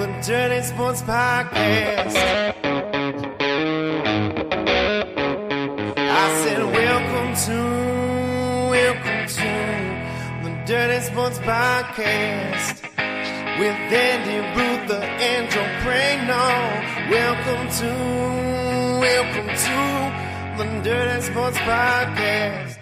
the Dirty Sports Podcast. I said, welcome to the Dirty Sports Podcast with Andy Ruther and Joe Prano. Welcome to the Dirty Sports Podcast.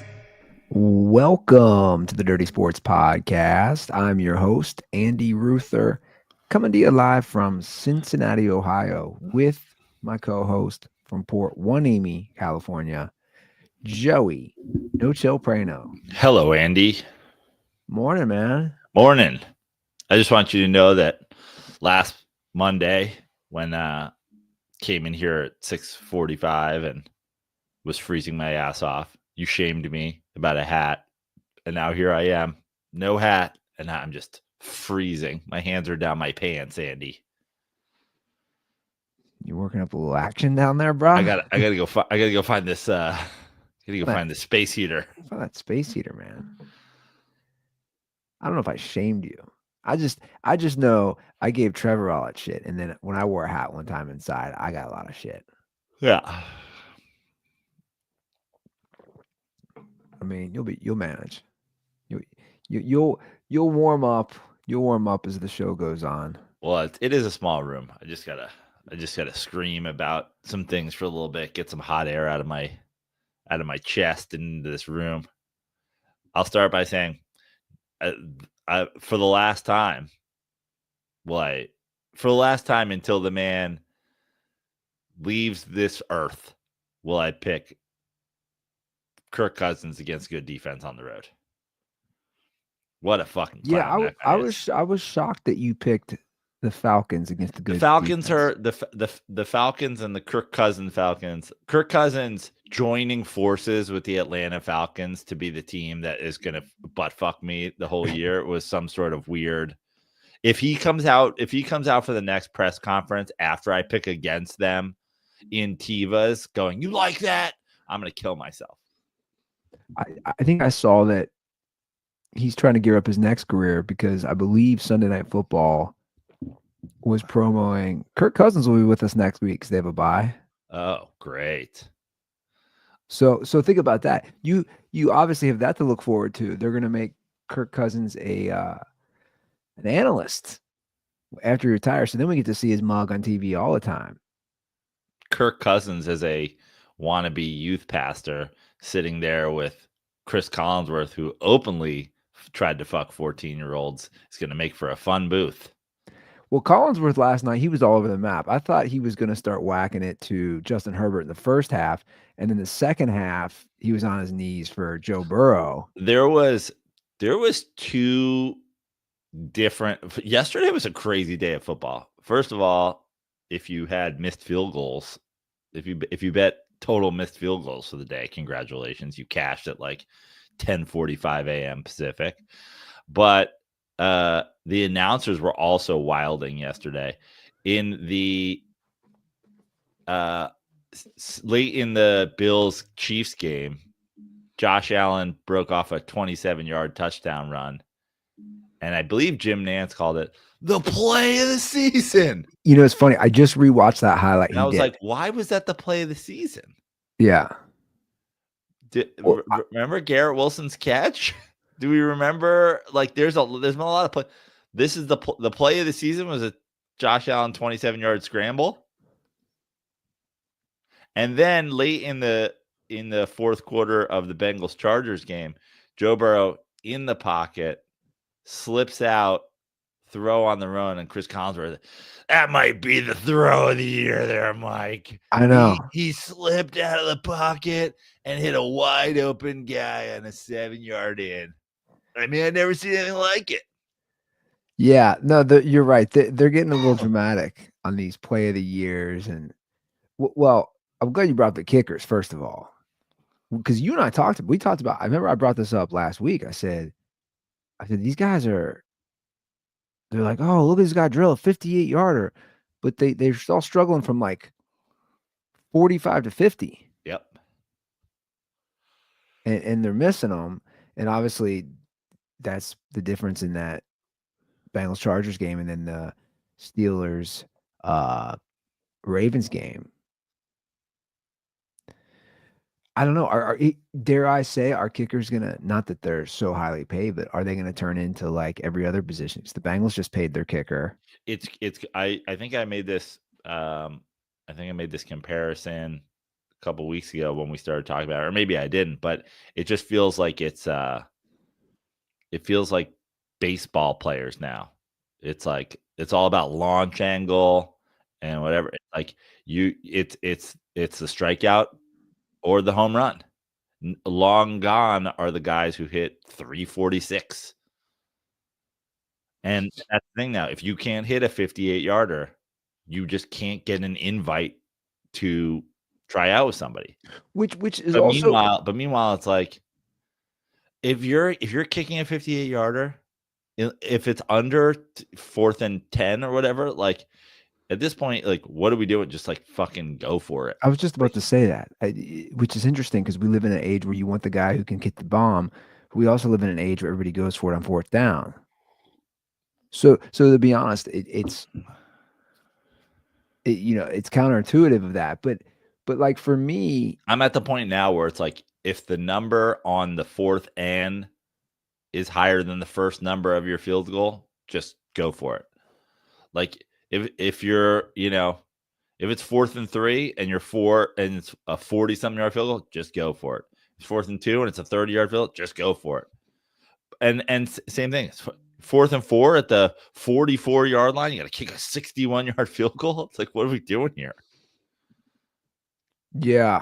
Welcome to the Dirty Sports Podcast. I'm your host, Andy Ruther, coming to you live from Cincinnati, Ohio, with my co-host from Port Hueneme, California, Joey No Chill Prano. Hello, Andy. Morning, man. Morning. I just want you to know that last Monday, when came in here at 6:45 and was freezing my ass off, you shamed me about a hat, and now here I am, no hat, and I'm just freezing. My hands are down my pants, Andy. You working up a little action down there, bro? I gotta go find this. Find the space heater. Find that space heater, man. I don't know if I shamed you. I just know I gave Trevor all that shit, and then when I wore a hat one time inside, I got a lot of shit. Yeah. I mean, you'll manage. You'll warm up. You'll warm up as the show goes on. Well, it is a small room. I just gotta scream about some things for a little bit, get some hot air out of my chest into this room. I'll start by saying, for the last time until the man leaves this earth, will I pick Kirk Cousins against good defense on the road. What a fucking clown. I was shocked that you picked the Falcons against the good. The Falcons defense. are the Falcons and the Kirk Cousins Falcons. Kirk Cousins joining forces with the Atlanta Falcons to be the team that is going to butt fuck me the whole year was some sort of weird. If he comes out for the next press conference after I pick against them in Tivas going, "You like that?" I'm going to kill myself. I think I saw that he's trying to gear up his next career because I believe Sunday Night Football was promoting Kirk Cousins will be with us next week because they have a bye. Oh, great. So think about that. You obviously have that to look forward to. They're going to make Kirk Cousins an analyst after he retires. So then we get to see his mug on TV all the time. Kirk Cousins is a wannabe youth pastor sitting there with Chris Collinsworth, who openly tried to fuck 14-year-olds. It's going to make for a fun booth. Well, Collinsworth last night, he was all over the map. I thought he was going to start whacking it to Justin Herbert in the first half. And in the second half, he was on his knees for Joe Burrow. There was two different. Yesterday was a crazy day of football. First of all, if you had missed field goals, if you bet total missed field goals for the day, congratulations, you cashed at like 10:45 a.m. Pacific. But the announcers were also wilding yesterday. In the late in the Bills Chiefs game, Josh Allen broke off a 27-yard touchdown run, and I believe Jim Nantz called it the play of the season. You know, it's funny. I just rewatched that highlight. And I was like, why was that the play of the season? Yeah. Remember Garrett Wilson's catch? Do we remember? Like, there's been a lot of play. This is the play of the season was a Josh Allen 27-yard scramble, and then late in the fourth quarter of the Bengals Chargers game, Joe Burrow in the pocket slips out, throw on the run, and Chris Collinsworth. That might be the throw of the year there, Mike. I know. He slipped out of the pocket and hit a wide open guy on a 7-yard in. I mean, I've never seen anything like it. Yeah, no, you're right. They're getting a little dramatic on these play of the years. And, well, I'm glad you brought up the kickers, first of all. Because you and I talked about, I remember I brought this up last week. I said, these guys they're like, oh, look at this guy drill a 58-yarder. But they're still struggling from like 45 to 50. Yep. And they're missing them. And obviously, that's the difference in that Bengals Chargers game and then Steelers, Ravens game. I don't know. Dare I say, our kicker's gonna, not that they're so highly paid, but are they gonna turn into like every other position? 'Cause the Bengals just paid their kicker. I think I made this comparison a couple weeks ago when we started talking about it, or maybe I didn't, but it just feels like it feels like baseball players now. It's like it's all about launch angle and whatever. It's like it's the strikeout or the home run. Long gone are the guys who hit 346. And that's the thing now. If you can't hit a 58-yarder, you just can't get an invite to try out with somebody. Which is But also meanwhile, it's like if you're kicking a 58-yarder, if it's under 4th and 10 or whatever, like at this point, like what are we doing? Just like fucking go for it. I was just about to say that, which is interesting because we live in an age where you want the guy who can kick the bomb. We also live in an age where everybody goes for it on 4th down. So to be honest, it's counterintuitive of that, but like for me, I'm at the point now where it's like if the number on the 4th and is higher than the first number of your field goal, just go for it. Like if you're, if it's 4th and 3 and you're 4 and it's a 40-something yard field goal, just go for it. If it's 4th and 2 and it's a 30-yard field goal, just go for it. And same thing. It's 4th and 4 at the 44-yard line. You got to kick a 61-yard field goal. It's like, what are we doing here? yeah.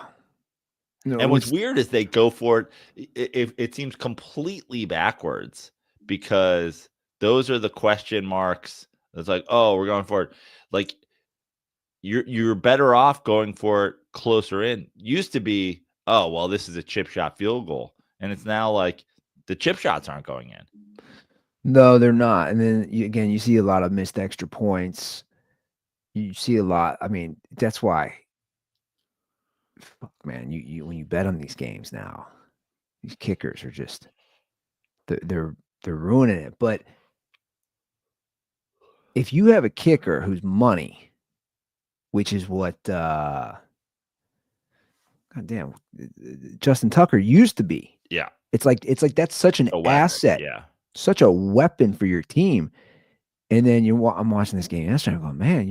No, And what's weird is they go for it. It seems completely backwards because those are the question marks. It's like, oh, we're going for it. Like you're better off going for it closer in. Used to be, oh, well, this is a chip shot field goal. And it's now like the chip shots aren't going in. No, they're not. And then you see a lot of missed extra points. You see a lot. I mean, that's why, fuck, man, you when you bet on these games now, these kickers are just they're ruining it. But if you have a kicker who's money, which is what goddamn Justin Tucker used to be. Yeah. It's like that's such an asset. Yeah. Such a weapon for your team. And then I'm watching this game yesterday. I'm going, man,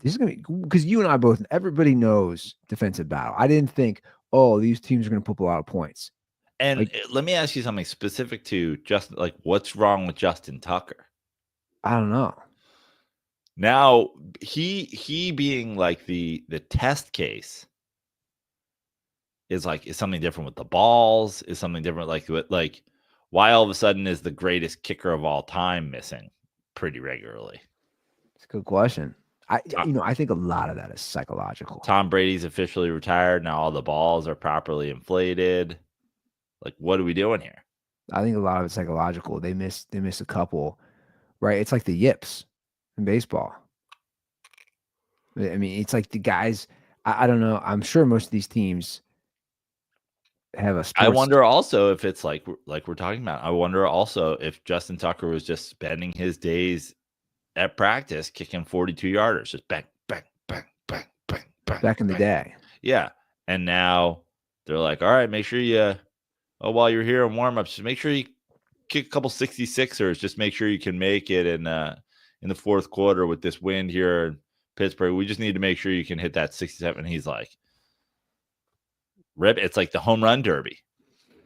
this is gonna be, because you and I both, everybody knows defensive battle. I didn't think, oh, these teams are gonna put up a lot of points. And let me ask you something specific to Justin. Like, what's wrong with Justin Tucker? I don't know. Now he being like the test case is something different with the balls, is something different like why all of a sudden is the greatest kicker of all time missing pretty regularly? It's a good question. I think a lot of that is psychological. Tom Brady's officially retired. Now all the balls are properly inflated. Like, what are we doing here? I think a lot of it's psychological. They miss a couple, right? It's like the yips in baseball. I mean, it's like the guys, I don't know. I'm sure most of these teams have a sports. I wonder also if it's like we're talking about. I wonder also if Justin Tucker was just spending his days at practice kicking 42-yarders, just bang, bang, bang, bang, bang, bang. Back in the day. Yeah. And now they're like, all right, make sure you, while you're here in warm-ups, just make sure you kick a couple 66ers. Just make sure you can make it in the fourth quarter with this wind here in Pittsburgh. We just need to make sure you can hit that 67. And he's like, it's like the home run derby,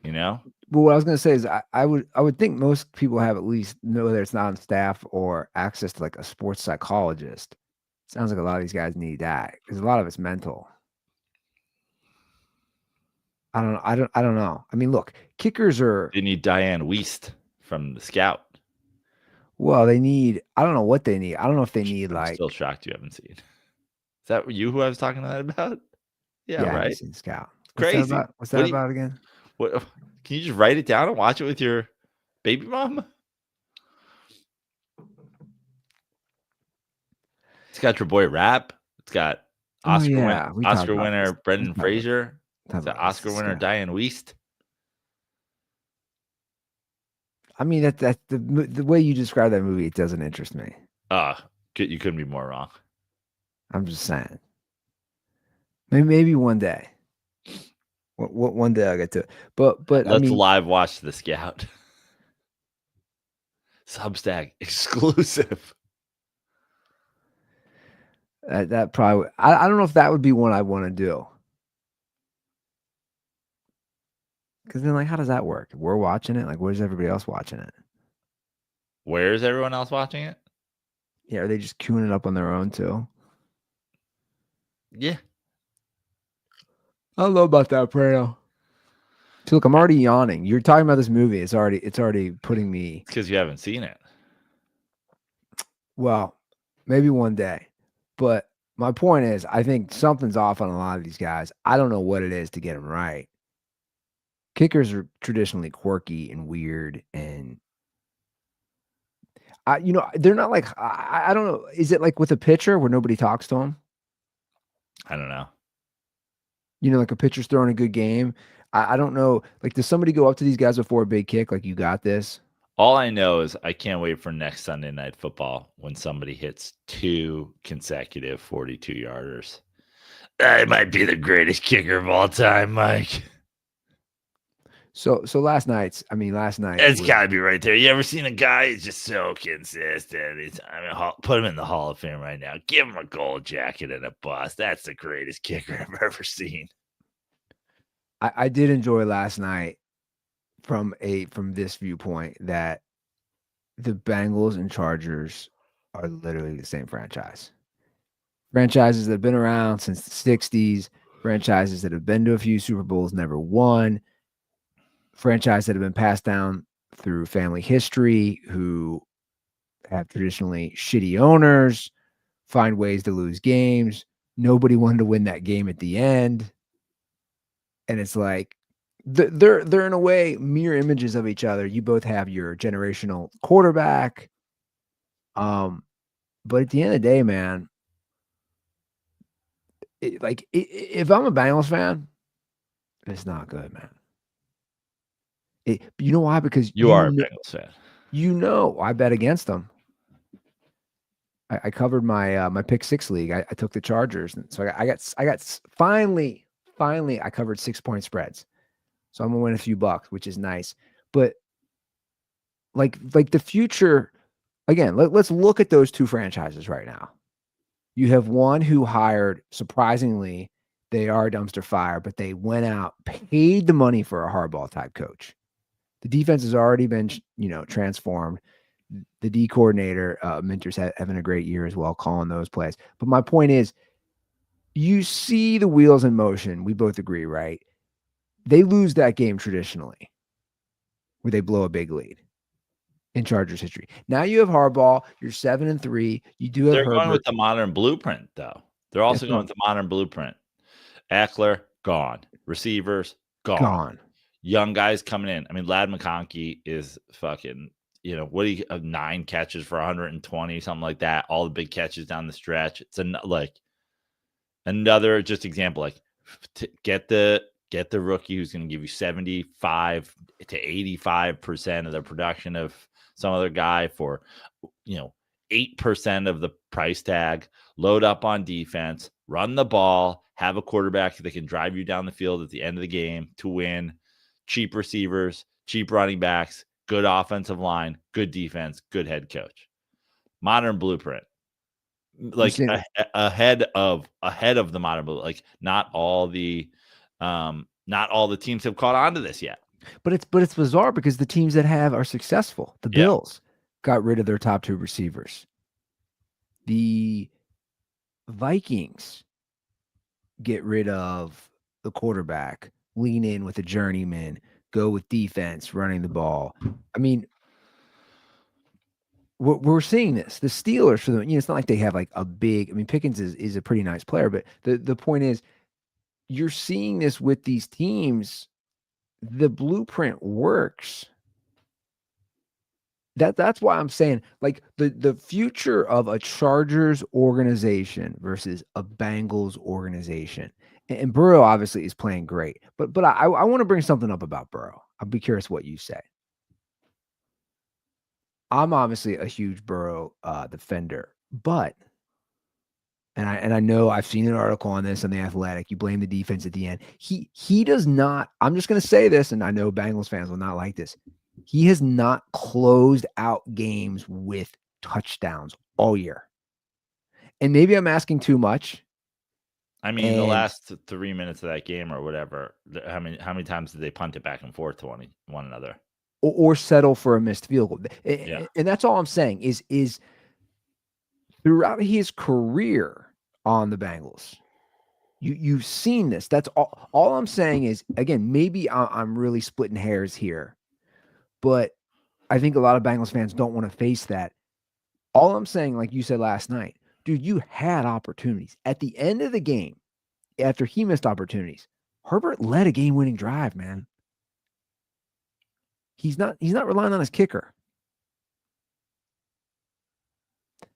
Well, what I was going to say is I would think most people have at least know that it's not on staff or access to like a sports psychologist. Sounds like a lot of these guys need that because a lot of it's mental. I don't know. I mean, look, kickers are. They need Diane Weist from the Scout. Well, they need. I don't know what they need. I don't know if they need I'm still shocked you haven't seen. Is that you who I was talking about? Yeah, right. I haven't seen Scout. Crazy. What's that about again? What? Can you just write it down and watch it with your baby mom? It's got your boy Rap. It's got Oscar winner Brendan Fraser. It's got Oscar winner Diane Weist. I mean, that the way you describe that movie, it doesn't interest me. You couldn't be more wrong. I'm just saying. Maybe one day. One day I'll get to it. But I Let's mean, live watch the scout. Substack exclusive. that probably I don't know if that would be one I want to do. Because then, like, how does that work? We're watching it. Like, where's everybody else watching it? Where's everyone else watching it? Yeah, are they just queuing it up on their own too? Yeah. I don't know about that, Prano. So look, I'm already yawning. You're talking about this movie. It's already putting me. It's because you haven't seen it. Well, maybe one day. But my point is, I think something's off on a lot of these guys. I don't know what it is to get them right. Kickers are traditionally quirky and weird, and they're not like I don't know. Is it like with a pitcher where nobody talks to him? I don't know. Like a pitcher's throwing a good game. I don't know. Like, does somebody go up to these guys before a big kick? Like, you got this? All I know is I can't wait for next Sunday Night Football when somebody hits 2 consecutive 42-yarders. I might be the greatest kicker of all time, Mike. So last night. It's got to be right there. You ever seen a guy who's just so consistent? Put him in the Hall of Fame right now. Give him a gold jacket and a bust. That's the greatest kicker I've ever seen. I did enjoy last night from this viewpoint that the Bengals and Chargers are literally the same franchise. Franchises that have been around since the 60s, franchises that have been to a few Super Bowls, never won, franchises that have been passed down through family history, who have traditionally shitty owners, find ways to lose games. Nobody wanted to win that game at the end. And it's like, they're in a way mirror images of each other. You both have your generational quarterback. But at the end of the day, man, if I'm a Bengals fan, it's not good, man. You know why? Because you are a Bengals fan. I bet against them. I covered my my pick 6 league. I took the Chargers, and so I got finally I covered 6-point spreads. So I'm gonna win a few bucks, which is nice. But like the future, again, let's look at those two franchises right now. You have one who hired, surprisingly, they are a dumpster fire, but they went out, paid the money for a hardball type coach. The defense has already been, transformed. The D coordinator, Minter's having a great year as well, calling those plays. But my point is, you see the wheels in motion. We both agree, right? They lose that game traditionally, where they blow a big lead in Chargers history. Now you have Harbaugh. You're 7-3. You do have They're Herbert. going with the modern blueprint, though. They're also going with the modern blueprint. Eckler, gone. Receivers, gone. Young guys coming in. I mean, Ladd McConkey is fucking, 9 catches for 120, something like that. All the big catches down the stretch. It's another just example. Like, get the rookie who's going to give you 75 to 85% of the production of some other guy for, 8% of the price tag. Load up on defense, run the ball, have a quarterback that can drive you down the field at the end of the game to win. Cheap receivers, cheap running backs, good offensive line, good defense, good head coach. Modern blueprint. Like ahead of the modern blueprint. Like not all the teams have caught on to this yet. But it's bizarre because the teams that are successful, the Bills got rid of their top 2 receivers. The Vikings get rid of the quarterback, lean in with a journeyman, go with defense, running the ball. I mean, we're seeing this. The Steelers, for them, it's not like they have like a big. I mean, Pickens is a pretty nice player, but the point is, you're seeing this with these teams. The blueprint works. That's why I'm saying, like, the future of a Chargers organization versus a Bengals organization. And Burrow obviously is playing great, but I want to bring something up about Burrow. I'll be curious what you say. I'm obviously a huge Burrow defender, But and I know I've seen an article on this on The Athletic. You blame the defense at the end. He does not. I'm just going to say this, and I know Bengals fans will not like this. He has not closed out games with touchdowns all year. And maybe I'm asking too much. I mean, the last 3 minutes of that game or whatever, how many times did they punt it back and forth to one another? Or settle for a missed field goal. Yeah. And that's all I'm saying is throughout his career on the Bengals, you've seen this. That's all I'm saying is, again, maybe I'm really splitting hairs here, but I think a lot of Bengals fans don't want to face that. All I'm saying, like you said last night, dude, you had opportunities. At the end of the game, after he missed opportunities, Herbert led a game-winning drive, man. He's not relying on his kicker.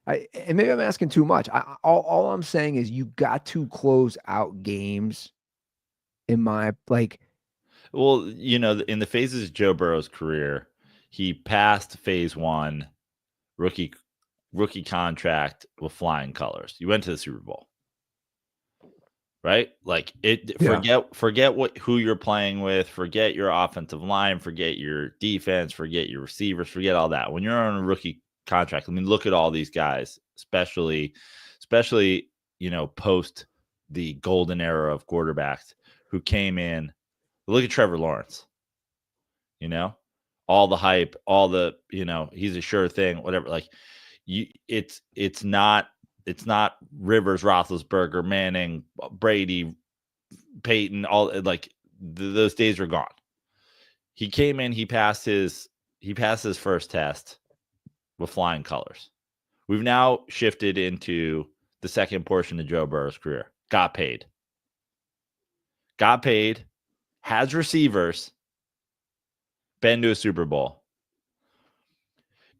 And maybe I'm asking too much. All I'm saying is you got to close out games in my Well, in the phases of Joe Burrow's career, he passed phase 1, rookie contract with flying colors. You went to the Super Bowl. Right? Like forget who you're playing with, forget your offensive line, forget your defense, forget your receivers, forget all that. When you're on a rookie contract, I mean, look at all these guys, especially post the golden era of quarterbacks who came in. Look at Trevor Lawrence. All the hype, all the, he's a sure thing, whatever. Like it's not Rivers, Roethlisberger, Manning, Brady, Peyton, all those days are gone. He came in, he passed his first test with flying colors. We've now shifted into the second portion of Joe Burrow's career. Got paid, has receivers, been to a Super Bowl.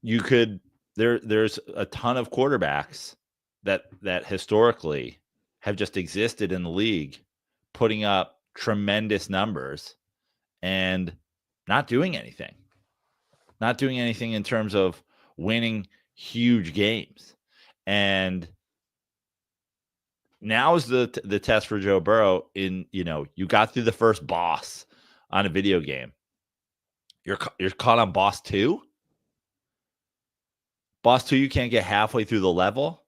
There's a ton of quarterbacks that historically have just existed in the league, putting up tremendous numbers and not doing anything in terms of winning huge games. And now is the test for Joe Burrow. You got through the first boss on a video game. You're caught on boss 2. Boss 2, you can't get halfway through the level.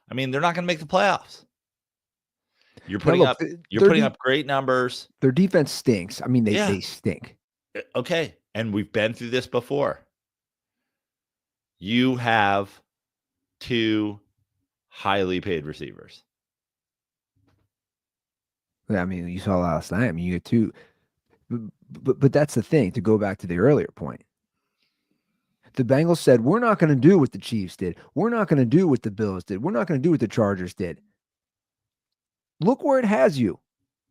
I mean, they're not going to make the playoffs. You're putting up great numbers. Their defense stinks. I mean, they stink. Okay, and we've been through this before. You have 2 highly paid receivers. I mean, you saw last night. I mean, you get 2. But that's the thing, to go back to the earlier point. The Bengals said, we're not going to do what the Chiefs did. We're not going to do what the Bills did. We're not going to do what the Chargers did. Look where it has you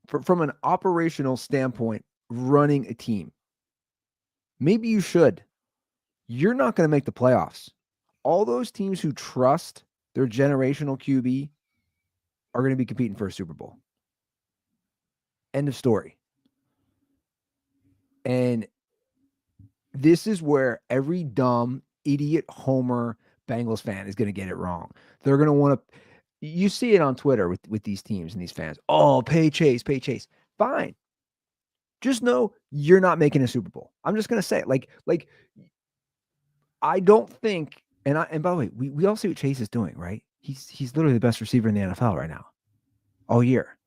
from an operational standpoint, running a team. Maybe you should. You're not going to make the playoffs. All those teams who trust their generational QB are going to be competing for a Super Bowl. End of story. And this is where every dumb, idiot, homer Bengals fan is going to get it wrong. They're going to want to, you see it on Twitter with these teams and these fans. Oh, pay Chase. Fine. Just know you're not making a Super Bowl. I'm just going to say it. Like, I don't think, and by the way, we all see what Chase is doing, right? He's literally the best receiver in the NFL right now, all year.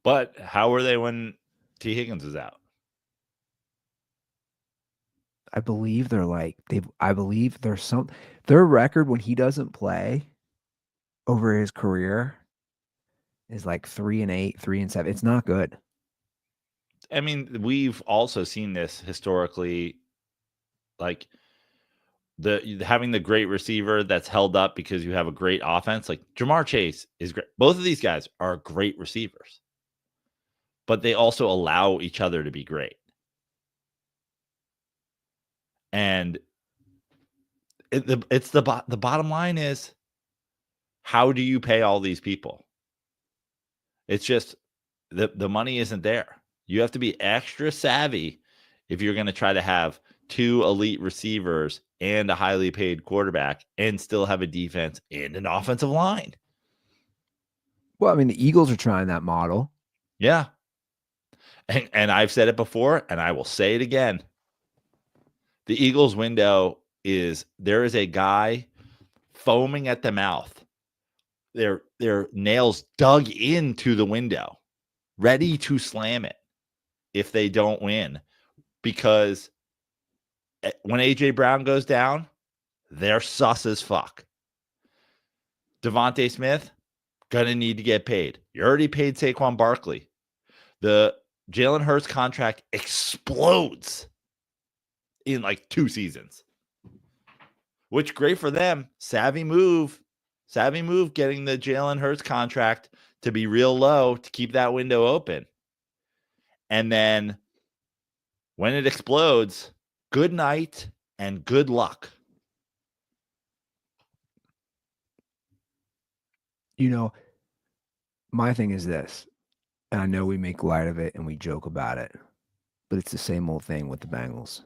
But how were they when T. Higgins is out? I believe their record when he doesn't play over his career is like 3-8, 3-7. It's not good. I mean, we've also seen this historically, like having the great receiver that's held up because you have a great offense. Like Jamar Chase is great. Both of these guys are great receivers, but they also allow each other to be great. And it's the bottom line is, how do you pay all these people? It's just the money isn't there. You have to be extra savvy if you're going to try to have 2 elite receivers and a highly paid quarterback and still have a defense and an offensive line. Well, I mean, the Eagles are trying that model. Yeah. And I've said it before, and I will say it again. The Eagles window there is a guy foaming at the mouth. Their nails dug into the window, ready to slam it if they don't win. Because when A.J. Brown goes down, they're sus as fuck. Devontae Smith, gonna need to get paid. You already paid Saquon Barkley. The Jalen Hurts contract explodes in like 2 seasons, which great for them. Savvy move getting the Jalen Hurts contract to be real low to keep that window open. And then when it explodes, good night and good luck. You know, my thing is this, and I know we make light of it and we joke about it, but it's the same old thing with the Bengals.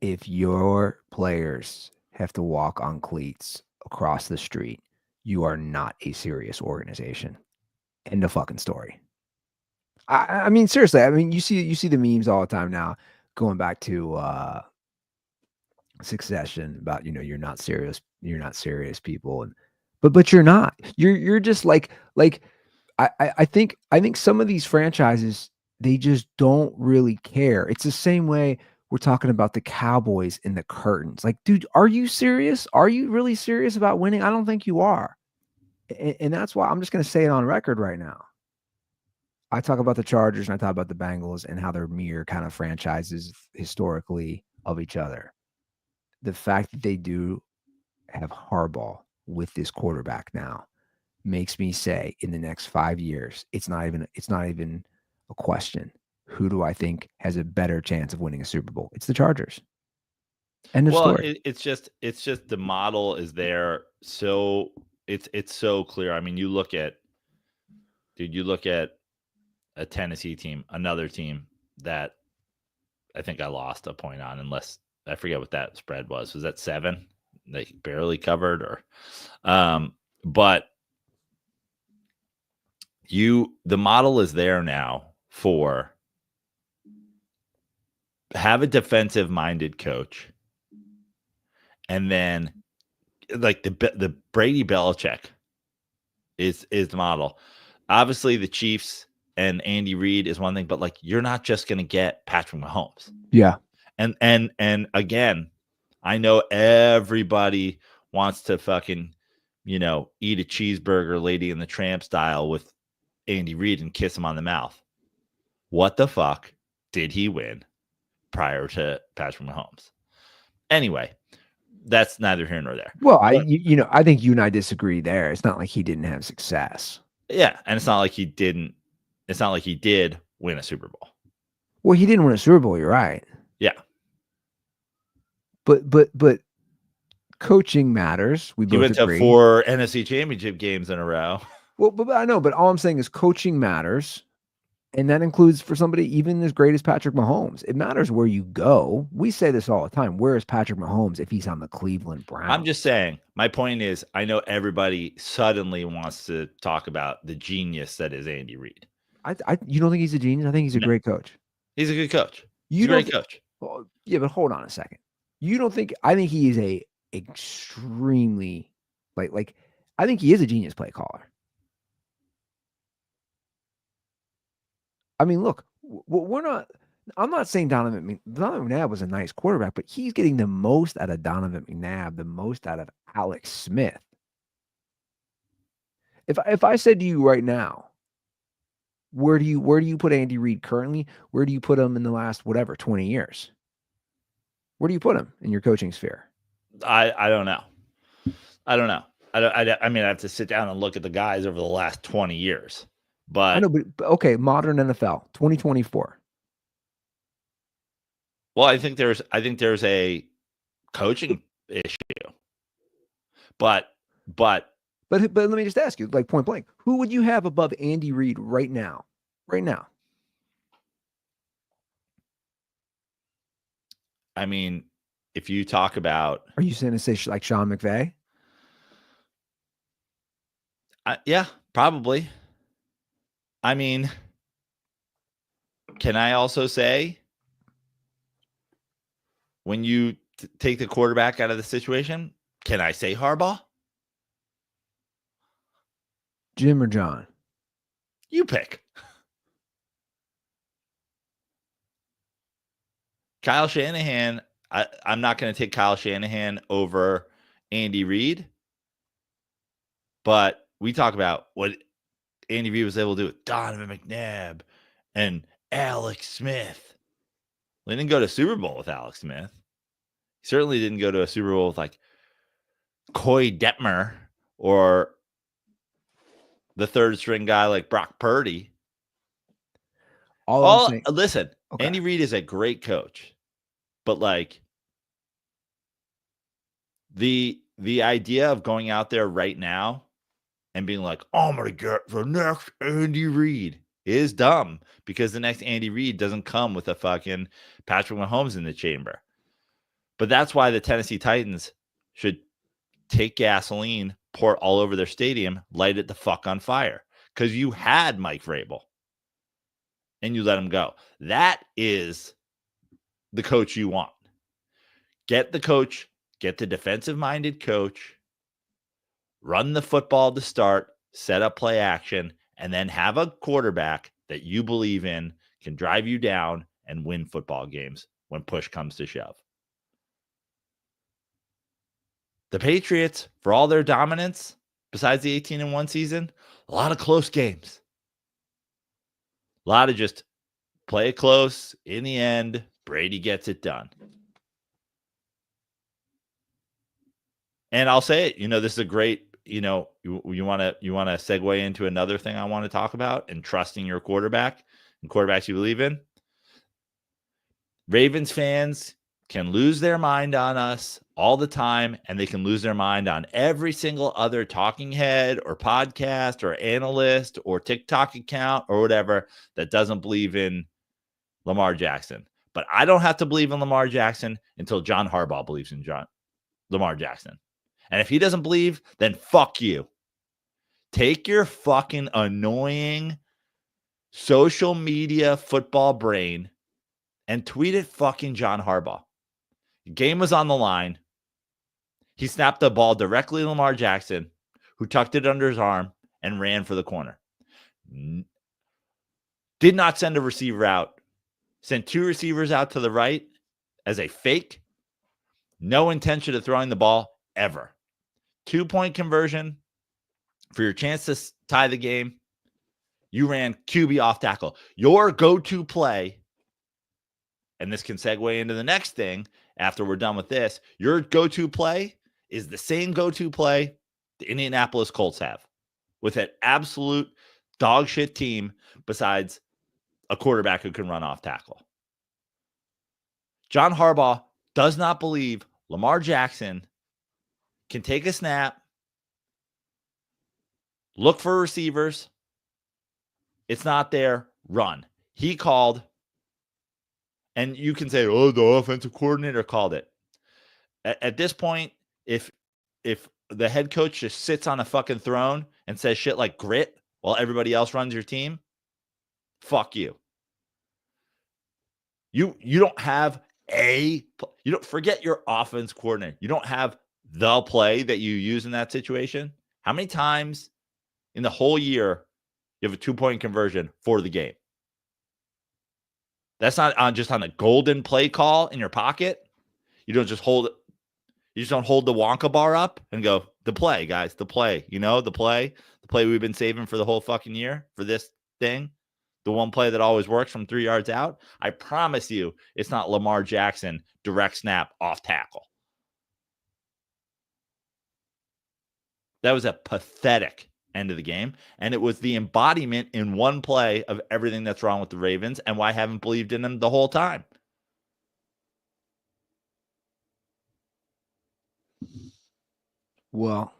If your players have to walk on cleats across the street, you are not a serious organization. End of fucking story. I mean, seriously. I mean, you see the memes all the time now, going back to Succession about you're not serious people, and but you're not. You're just like I think some of these franchises, they just don't really care. It's the same way we're talking about the Cowboys and the curtains. Like, dude, are you serious? Are you really serious about winning? I don't think you are. And that's why I'm just going to say it on record right now. I talk about the Chargers and I talk about the Bengals and how they're mere kind of franchises historically of each other. The fact that they do have Harbaugh with this quarterback now makes me say in the next 5 years, it's not even a question. Who do I think has a better chance of winning a Super Bowl? It's the Chargers. End of story. It's just the model is there. So it's so clear. I mean, you look at a Tennessee team, another team that I think I lost a point on, unless I forget what that spread was. Was that 7? They barely covered, or but the model is there now for have a defensive minded coach, and then like the Brady Belichick is the model. Obviously, the Chiefs and Andy Reid is one thing, but like you're not just going to get Patrick Mahomes. Yeah. And again, I know everybody wants to fucking, eat a cheeseburger Lady in the Tramp style with Andy Reid and kiss him on the mouth. What the fuck did he win prior to Patrick Mahomes? Anyway, that's neither here nor there. Well, I think you and I disagree there. It's not like he didn't have success. Yeah, and it's not like he didn't. It's not like he did win a Super Bowl. Well, he didn't win a Super Bowl. You're right. Yeah, but coaching matters. We both went agree. to 4 NFC Championship games in a row. Well, but I know. But all I'm saying is coaching matters. And that includes for somebody even as great as Patrick Mahomes. It matters where you go. We say this all the time. Where is Patrick Mahomes if he's on the Cleveland Browns? I'm just saying, my point is, I know everybody suddenly wants to talk about the genius that is Andy Reid. You don't think he's a genius? I think he's a great coach. He's a good coach. He's a great coach. Well, yeah, but hold on a second. You don't think? I think he is a extremely like I think he is a genius play caller. I mean, look, I'm not saying Donovan McNabb was a nice quarterback, but he's getting the most out of Donovan McNabb, the most out of Alex Smith. If I said to you right now, where do you put Andy Reid currently? Where do you put him in the last 20 years? Where do you put him in your coaching sphere? I don't know. I mean, I have to sit down and look at the guys over the last 20 years. But I know, but okay, modern NFL, 2024. Well, I think there's a coaching issue. But let me just ask you, like point blank, who would you have above Andy Reid right now? Right now. I mean, if you talk about, Are you saying to say like Sean McVay? yeah, probably. I mean, can I also say when you take the quarterback out of the situation, can I say Harbaugh? Jim or John? You pick. Kyle Shanahan, I'm not going to take Kyle Shanahan over Andy Reid, but we talk about what Andy Reid was able to do with Donovan McNabb and Alex Smith. They didn't go to Super Bowl with Alex Smith. He certainly didn't go to a Super Bowl with like Coy Detmer or the third string guy like Brock Purdy. Listen, okay. Andy Reid is a great coach, but like the idea of going out there right now and being like, oh, I'm gonna get the next Andy Reid is dumb, because the next Andy Reid doesn't come with a fucking Patrick Mahomes in the chamber. But that's why the Tennessee Titans should take gasoline, pour it all over their stadium, light it the fuck on fire. Because you had Mike Vrabel and you let him go. That is the coach you want. Get the coach, get the defensive-minded coach, run the football to start, set up play action, and then have a quarterback that you believe in can drive you down and win football games when push comes to shove. The Patriots, for all their dominance, besides the 18-1 season, a lot of close games. A lot of just play it close. In the end, Brady gets it done. And I'll say it, this is a great, you want to segue into another thing I want to talk about, and trusting your quarterback and quarterbacks you believe in. Ravens fans can lose their mind on us all the time, and they can lose their mind on every single other talking head or podcast or analyst or TikTok account or whatever that doesn't believe in Lamar Jackson. But I don't have to believe in Lamar Jackson until John Harbaugh believes in Lamar Jackson. And if he doesn't believe, then fuck you. Take your fucking annoying social media football brain and tweet at fucking John Harbaugh. The game was on the line. He snapped the ball directly to Lamar Jackson, who tucked it under his arm and ran for the corner. Did not send a receiver out. Sent two receivers out to the right as a fake. No intention of throwing the ball ever. 2-point conversion for your chance to tie the game. You ran QB off tackle. Your go-to play, and this can segue into the next thing after we're done with this, your go-to play is the same go-to play the Indianapolis Colts have with an absolute dog shit team besides a quarterback who can run off tackle. John Harbaugh does not believe Lamar Jackson can take a snap, look for receivers. It's not there. Run. He called, and you can say, oh, the offensive coordinator called it. At this point, if the head coach just sits on a fucking throne and says shit like grit while everybody else runs your team, fuck you. You don't have you don't forget your offense coordinator. You don't have the play that you use in that situation. How many times in the whole year you have a 2-point conversion for the game? That's not just on a golden play call in your pocket. You don't just hold it. You just don't hold the Wonka bar up and go, the play, guys, the play. The play we've been saving for the whole fucking year for this thing. The one play that always works from 3 yards out. I promise you, it's not Lamar Jackson direct snap off tackle. That was a pathetic end of the game. And it was the embodiment in one play of everything that's wrong with the Ravens and why I haven't believed in them the whole time. Well,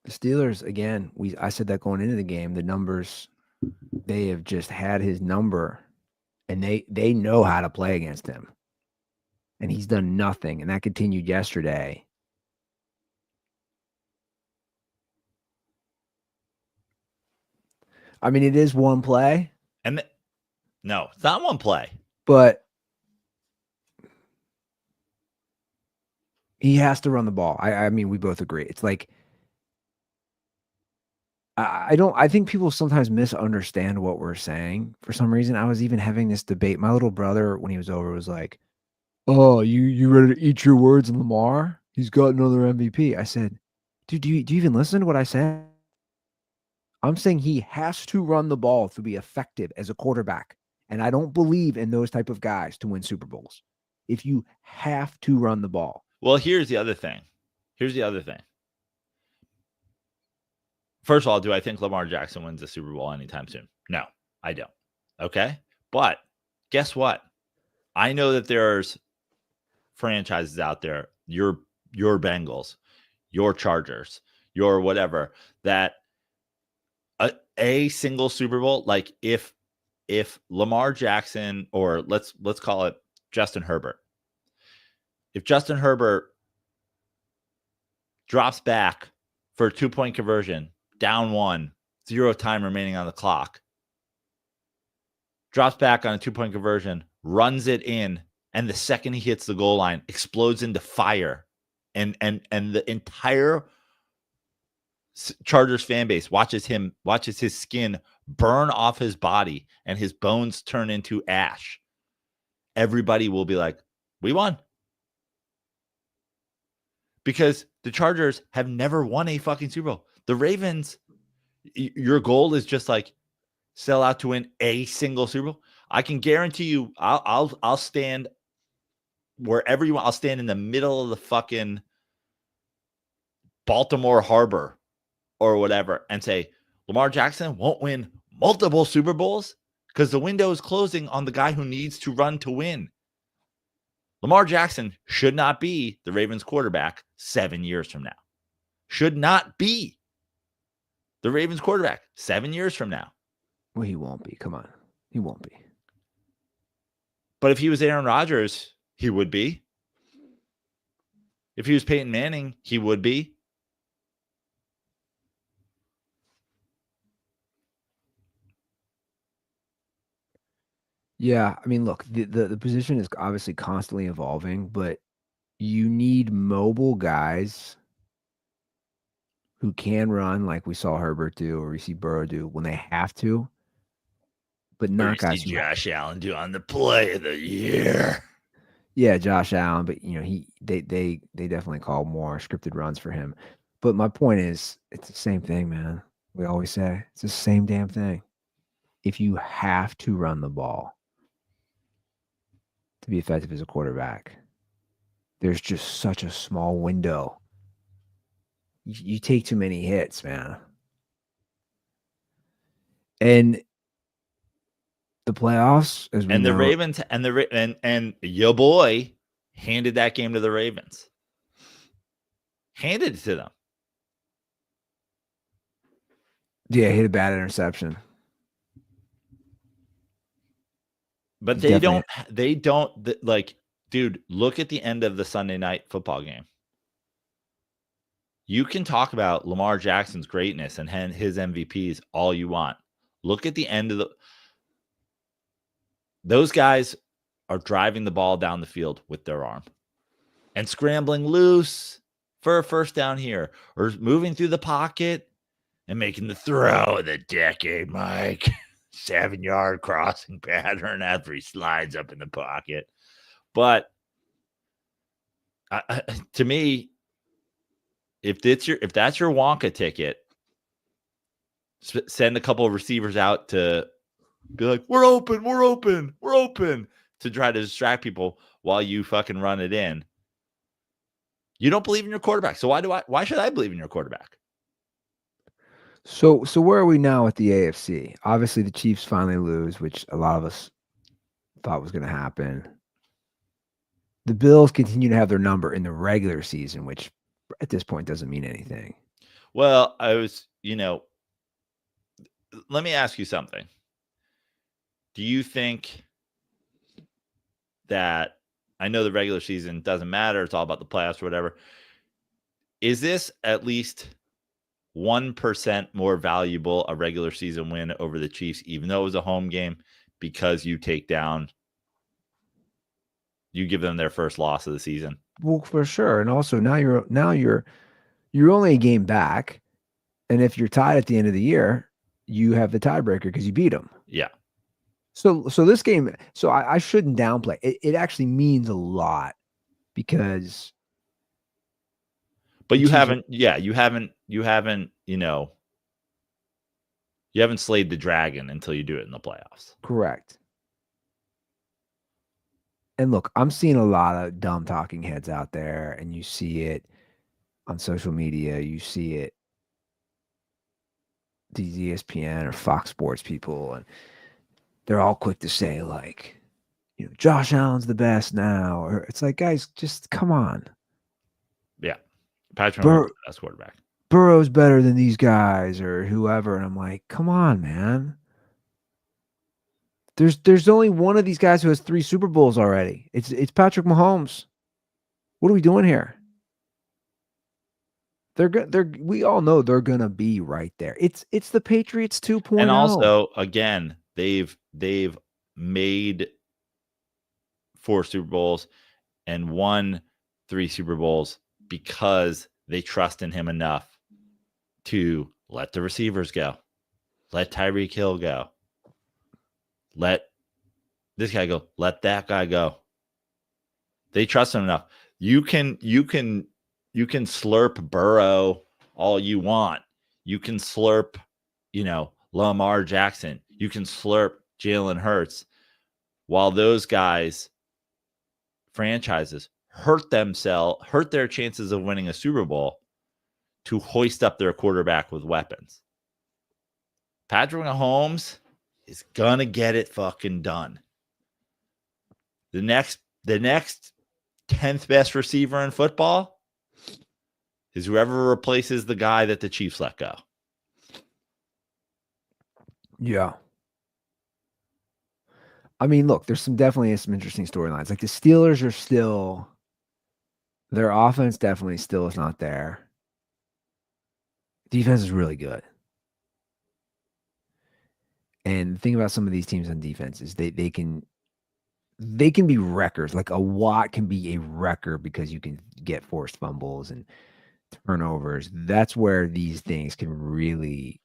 the Steelers, again, I said that going into the game, the numbers, they have just had his number, and they know how to play against him. and he's done nothing, and that continued yesterday. I mean, it is one play, And no, it's not one play. but he has to run the ball. I mean, we both agree. It's like I think people sometimes misunderstand what we're saying for some reason. I was even having this debate. My little brother, when he was over, was like, "Oh, you ready to eat your words, Lamar? He's got another MVP." I said, "Dude, do you even listen to what I said? I'm saying he has to run the ball to be effective as a quarterback. And I don't believe in those type of guys to win Super Bowls. If you have to run the ball." Well, here's the other thing. First of all, do I think Lamar Jackson wins the Super Bowl anytime soon? No, I don't. Okay. But guess what? I know that there's franchises out there, your Bengals, your Chargers, your whatever, that a single Super Bowl, like if Lamar Jackson, or let's call it Justin Herbert, if Justin Herbert drops back for a 2-point conversion, down 1, 0 time remaining on the clock, drops back on a 2-point conversion, runs it in, and the second he hits the goal line, explodes into fire, and the entire Chargers fan base watches his skin burn off his body and his bones turn into ash. Everybody will be like, "We won." Because the Chargers have never won a fucking Super Bowl. The Ravens, your goal is just like sell out to win a single Super Bowl. I can guarantee you, I'll stand wherever you want. I'll stand in the middle of the fucking Baltimore Harbor or whatever and say Lamar Jackson won't win multiple Super Bowls because the window is closing on the guy who needs to run to win. Lamar Jackson should not be the Ravens quarterback 7 years from now. Should not be the Ravens quarterback 7 years from now. Well, he won't be. Come on. He won't be. But if he was Aaron Rodgers, he would be. If he was Peyton Manning, he would be. Yeah, I mean, look, the position is obviously constantly evolving, but you need mobile guys who can run like we saw Herbert do or we see Burrow do when they have to, but not guys who Josh Allen do on the play of the year. Yeah, Josh Allen, but they definitely call more scripted runs for him. But my point is, it's the same thing, man. We always say it's the same damn thing. If you have to run the ball to be effective as a quarterback, there's just such a small window. You take too many hits, man. And the playoffs, as we And know, the Ravens and your boy handed that game to the Ravens. Handed it to them. Yeah, hit a bad interception. But they don't like, dude, look at the end of the Sunday night football game. You can talk about Lamar Jackson's greatness and his MVPs all you want. Look at the end of those guys are driving the ball down the field with their arm and scrambling loose for a first down here, or moving through the pocket and making the throw of the decade, Mike. 7-yard crossing pattern after he slides up in the pocket. But to me, if that's your Wonka ticket, send a couple of receivers out to be like, we're open, to try to distract people while you fucking run it in. You don't believe in your quarterback. So why should I believe in your quarterback? So where are we now at the AFC? Obviously, the Chiefs finally lose, which a lot of us thought was going to happen. The Bills continue to have their number in the regular season, which at this point doesn't mean anything. Well, let me ask you something. Do you think that I know the regular season doesn't matter. It's all about the playoffs or whatever. Is this at least 1% more valuable a regular season win over the Chiefs, even though it was a home game, because you give them their first loss of the season? Well, for sure. And also now you're only a game back. And if you're tied at the end of the year, you have the tiebreaker because you beat them. Yeah. So this game, I shouldn't downplay. It actually means a lot because. But you haven't slayed the dragon until you do it in the playoffs. Correct. And look, I'm seeing a lot of dumb talking heads out there, and you see it on social media. You see it, these ESPN or Fox Sports people, and they're all quick to say, like, Josh Allen's the best now. Or it's like, guys, just come on. Yeah. Patrick Mahomes is the best quarterback. Burrow's better than these guys or whoever. And I'm like, come on, man. There's only one of these guys who has 3 Super Bowls already. It's Patrick Mahomes. What are we doing here? We all know they're gonna be right there. It's the Patriots 2.0. And also, again, they've made 4 Super Bowls and won 3 Super Bowls because they trust in him enough to let the receivers go, let Tyreek Hill go, let this guy go, let that guy go. They trust him enough. You can slurp Burrow all you want. You can slurp, Lamar Jackson. You can slurp Jalen Hurts, while those guys, franchises, hurt their chances of winning a Super Bowl to hoist up their quarterback with weapons. Patrick Mahomes is gonna get it fucking done. The next 10th best receiver in football is whoever replaces the guy that the Chiefs let go. Yeah. I mean, look, there's definitely some interesting storylines. Like the Steelers are still, their offense definitely still is not there. Defense is really good. And the thing about some of these teams on defense is they can be wreckers. Like a Watt can be a wrecker because you can get forced fumbles and turnovers. That's where these things can really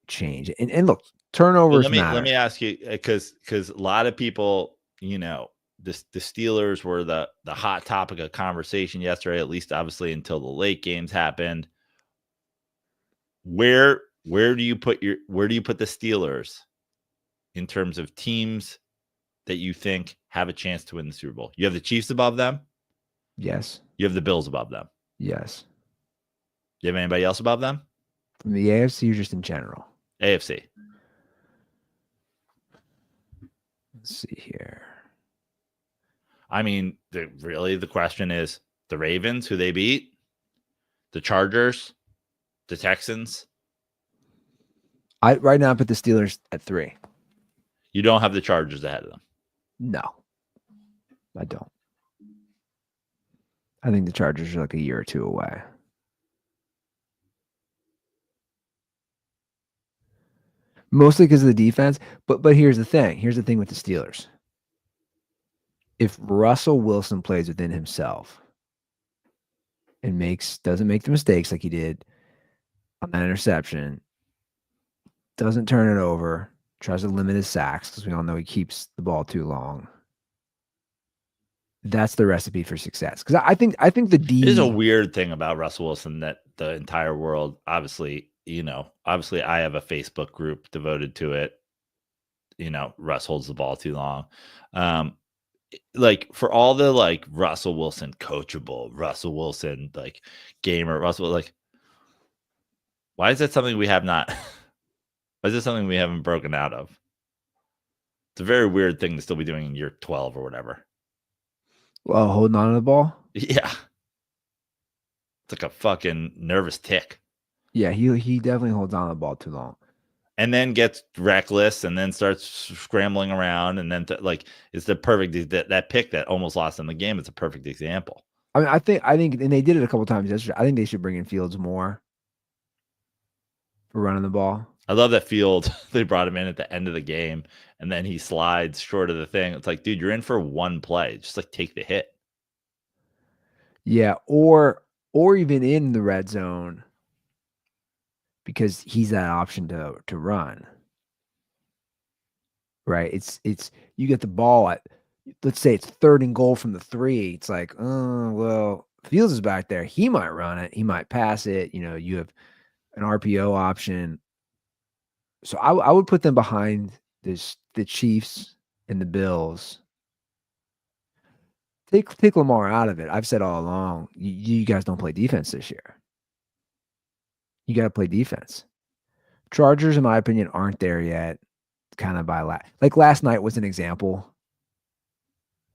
change. And look, turnovers matter. Let me ask you, because a lot of people, the Steelers were the hot topic of conversation yesterday, at least obviously until the late games happened. Where do you put the Steelers in terms of teams that you think have a chance to win the Super Bowl? You have the Chiefs above them? Yes. You have the Bills above them? Yes. You have anybody else above them? From the AFC or just in general? AFC. Let's see here. I mean, the question is the Ravens, who they beat, the Chargers, the Texans. Right now I put the Steelers at 3. You don't have the Chargers ahead of them? No, I don't. I think the Chargers are like a year or 2 away. Mostly because of the defense. But here's the thing. Here's the thing with the Steelers. If Russell Wilson plays within himself and doesn't make the mistakes like he did on that interception, doesn't turn it over, tries to limit his sacks because we all know he keeps the ball too long. That's the recipe for success. Because I think the D. It is a weird thing about Russell Wilson that the entire world, obviously I have a Facebook group devoted to it. Russ holds the ball too long. Like for all the like Russell Wilson coachable, Russell Wilson like gamer, Russell like, why is that something we have not? Why is this something we haven't broken out of? It's a very weird thing to still be doing in year 12 or whatever. Well, holding on to the ball? Yeah. It's like a fucking nervous tick. Yeah, he definitely holds on to the ball too long. and then gets reckless and then starts scrambling around and then it's the perfect that pick that almost lost them the game. It's a perfect example. I mean, I think, and they did it a couple times yesterday. I think they should bring in Fields more for running the ball. I love that Fields. They brought him in at the end of the game, and then he slides short of the thing. It's like, dude, you're in for one play. Just like take the hit. Yeah, or even in the red zone, because he's that option to run. Right? It's you get the ball at, let's say it's 3rd and goal from the 3. It's like, oh well, Fields is back there. He might run it. He might pass it. You have an RPO option. So I would put them behind the Chiefs and the Bills. Take Lamar out of it. I've said all along, you guys don't play defense this year. You got to play defense. Chargers, in my opinion, aren't there yet. Kind of by like last night was an example.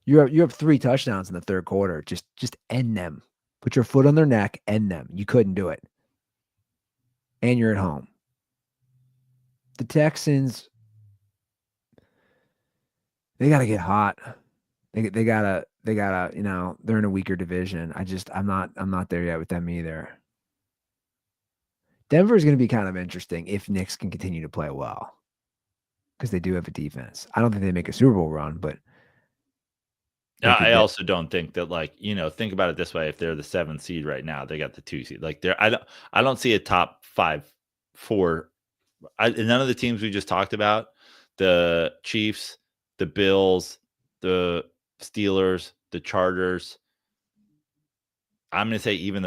You have 3 touchdowns in the 3rd quarter. Just end them. Put your foot on their neck. End them. You couldn't do it. And you're at home. The Texans, they got to get hot. They gotta, they're in a weaker division. I'm not there yet with them either. Denver is going to be kind of interesting if Knicks can continue to play well, because they do have a defense. I don't think they make a Super Bowl run, but I also don't think that think about it this way. If they're the 7th seed right now, they got the 2 seed. I don't see a top 5, 4. None of the teams we just talked about, the Chiefs, the Bills, the Steelers, the Chargers. I'm going to say even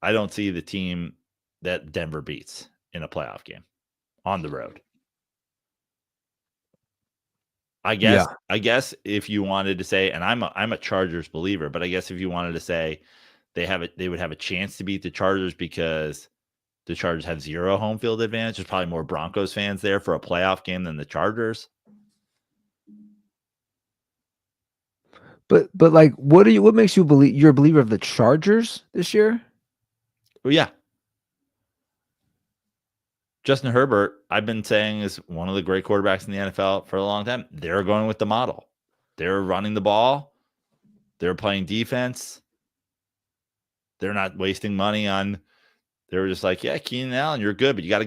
I don't see the team that Denver beats in a playoff game on the road. I guess if you wanted to say, and I'm a Chargers believer, but I guess if you wanted to say they would have a chance to beat the Chargers because the Chargers have 0 home field advantage. There's probably more Broncos fans there for a playoff game than the Chargers. But what makes you believe you're a believer of the Chargers this year? Well, yeah. Justin Herbert, I've been saying, is one of the great quarterbacks in the NFL for a long time. They're going with the model. They're running the ball. They're playing defense. They're not wasting money on. They were just like, yeah, Keenan Allen, you're good, but you got to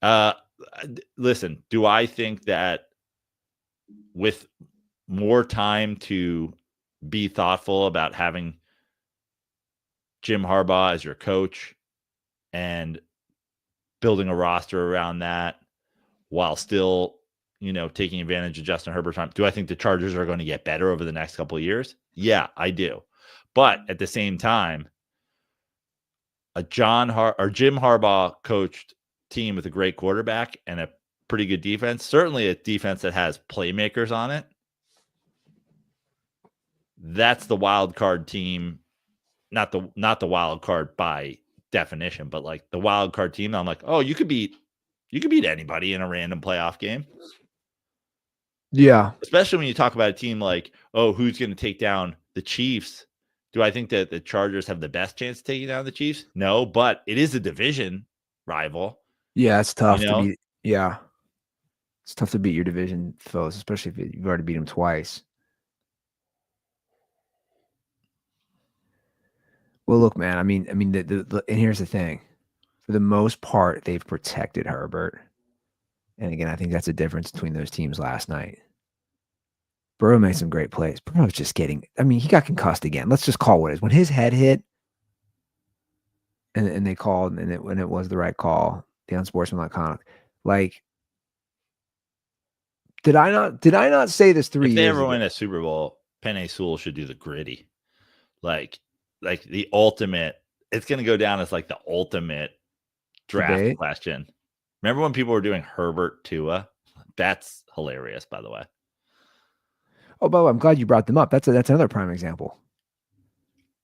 go. Listen, do I think that with more time to be thoughtful about having Jim Harbaugh as your coach and building a roster around that while still, taking advantage of Justin Herbert's time, do I think the Chargers are going to get better over the next couple of years? Yeah, I do. But at the same time, a Jim Harbaugh coached team with a great quarterback and a pretty good defense, certainly a defense that has playmakers on it, that's the wild card team. Not the wild card by definition, but like the wild card team. I'm like, oh, you could beat anybody in a random playoff game. Yeah. Especially when you talk about a team like, oh, who's going to take down the Chiefs? Do I think that the Chargers have the best chance of taking down the Chiefs? No, but it is a division rival. Yeah, it's tough to beat. Yeah. It's tough to beat your division foes, especially if you've already beat them twice. Well, look, man. I mean, and here's the thing: for the most part, they've protected Herbert. And again, I think that's the difference between those teams last night. Burrow made some great plays. Burrow's just getting. I mean, he got concussed again. Let's just call what it is. When his head hit, and they called, and when it was the right call, the unsportsmanlike conduct. Like, did I not say this 3 years ago? If they ever win a Super Bowl, Penei Sewell should do the gritty. Like the ultimate, it's going to go down as like the ultimate draft question. Remember when people were doing Herbert Tua? That's hilarious, by the way. Oh, by the way, I'm glad you brought them up. That's another prime example.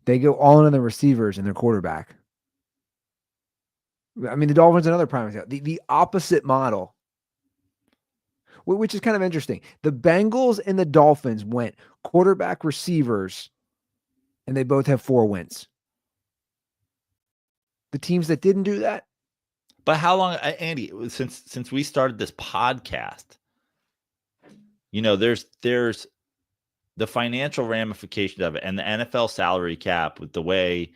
They go all in on the receivers and their quarterback. I mean, the Dolphins, another prime example. The opposite model, which is kind of interesting. The Bengals and the Dolphins went quarterback, receivers, and they both have 4 wins. The teams that didn't do that, But how long, Andy? Since we started this podcast, there's the financial ramifications of it, and the NFL salary cap with the way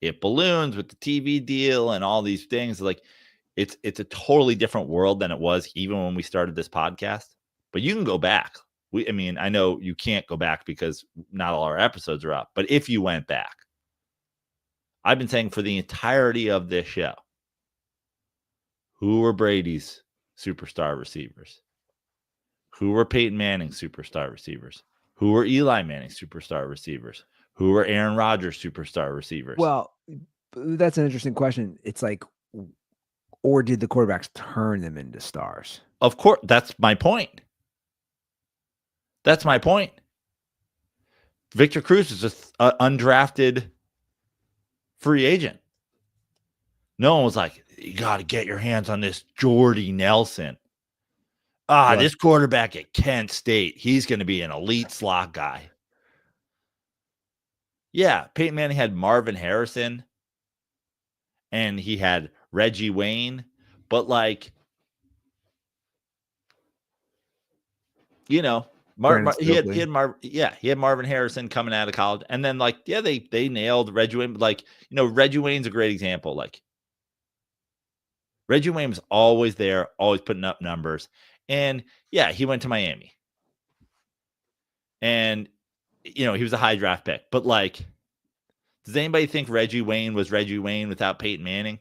it balloons with the TV deal and all these things. Like, it's a totally different world than it was even when we started this podcast. But you can go back. I know you can't go back because not all our episodes are up. But if you went back, I've been saying for the entirety of this show, who were Brady's superstar receivers? Who were Peyton Manning's superstar receivers? Who were Eli Manning's superstar receivers? Who were Aaron Rodgers' superstar receivers? Well, that's an interesting question. It's like, or did the quarterbacks turn them into stars? Of course, that's my point. Victor Cruz is just an undrafted free agent. No one was like, you got to get your hands on this Jordy Nelson. This quarterback at Kent State, he's going to be an elite slot guy. Yeah, Peyton Manning had Marvin Harrison and he had Reggie Wayne, but he had Marvin Harrison coming out of college, and then they nailed Reggie Wayne. Reggie Wayne's a great example. Reggie Wayne was always there, always putting up numbers. And yeah, he went to Miami. And, he was a high draft pick. But does anybody think Reggie Wayne was Reggie Wayne without Peyton Manning?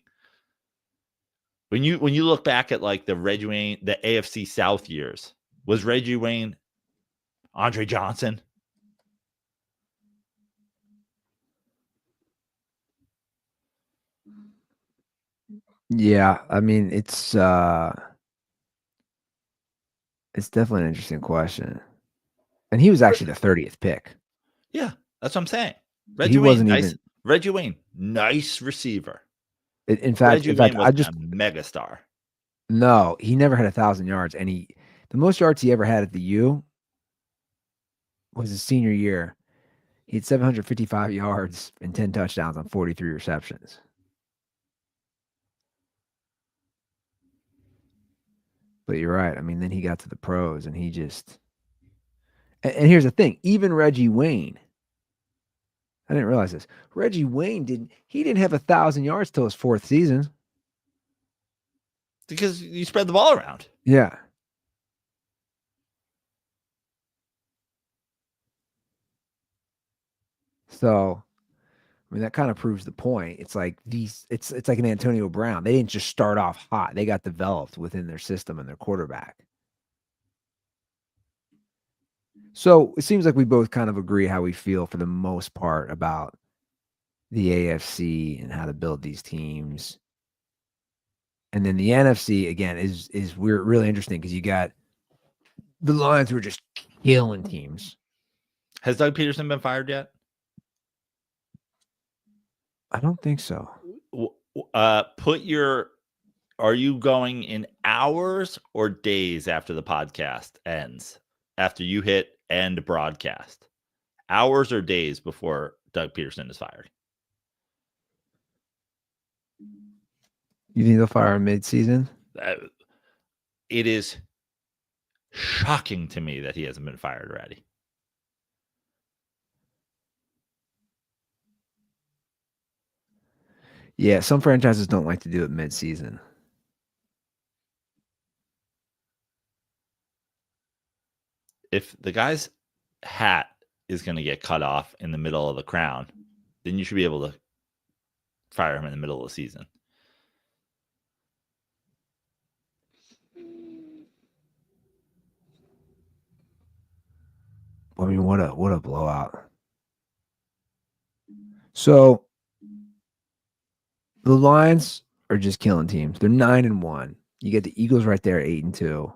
When you look back at the Reggie Wayne, the AFC South years, was Reggie Wayne Andre Johnson? Yeah, it's definitely an interesting question. And he was actually the 30th pick. Yeah, that's what I'm saying. Reggie Wayne, nice receiver. In fact, I just a megastar. No, he never had 1,000 yards, and the most yards he ever had at the U was his senior year. He had 755 yards and 10 touchdowns on 43 receptions. But you're right. Then he got to the pros, and he just. And here's the thing: even Reggie Wayne. I didn't realize this. Reggie Wayne didn't have 1,000 yards till his fourth season. Because you spread the ball around. Yeah. So, that kind of proves the point. It's like it's like an Antonio Brown. They didn't just start off hot. They got developed within their system and their quarterback. So it seems like we both kind of agree how we feel for the most part about the AFC and how to build these teams. And then the NFC again is really interesting because you got the Lions who are just killing teams. Has Doug Peterson been fired yet? I don't think so. Are you going in hours or days after the podcast ends? After you hit end broadcast? Hours or days before Doug Peterson is fired? You think they'll fire him mid-season? It is shocking to me that he hasn't been fired already. Yeah, some franchises don't like to do it mid-season. If the guy's hat is going to get cut off in the middle of the crown, then you should be able to fire him in the middle of the season. What a blowout. So the Lions are just killing teams. They're 9-1. You get the Eagles right there, 8-2.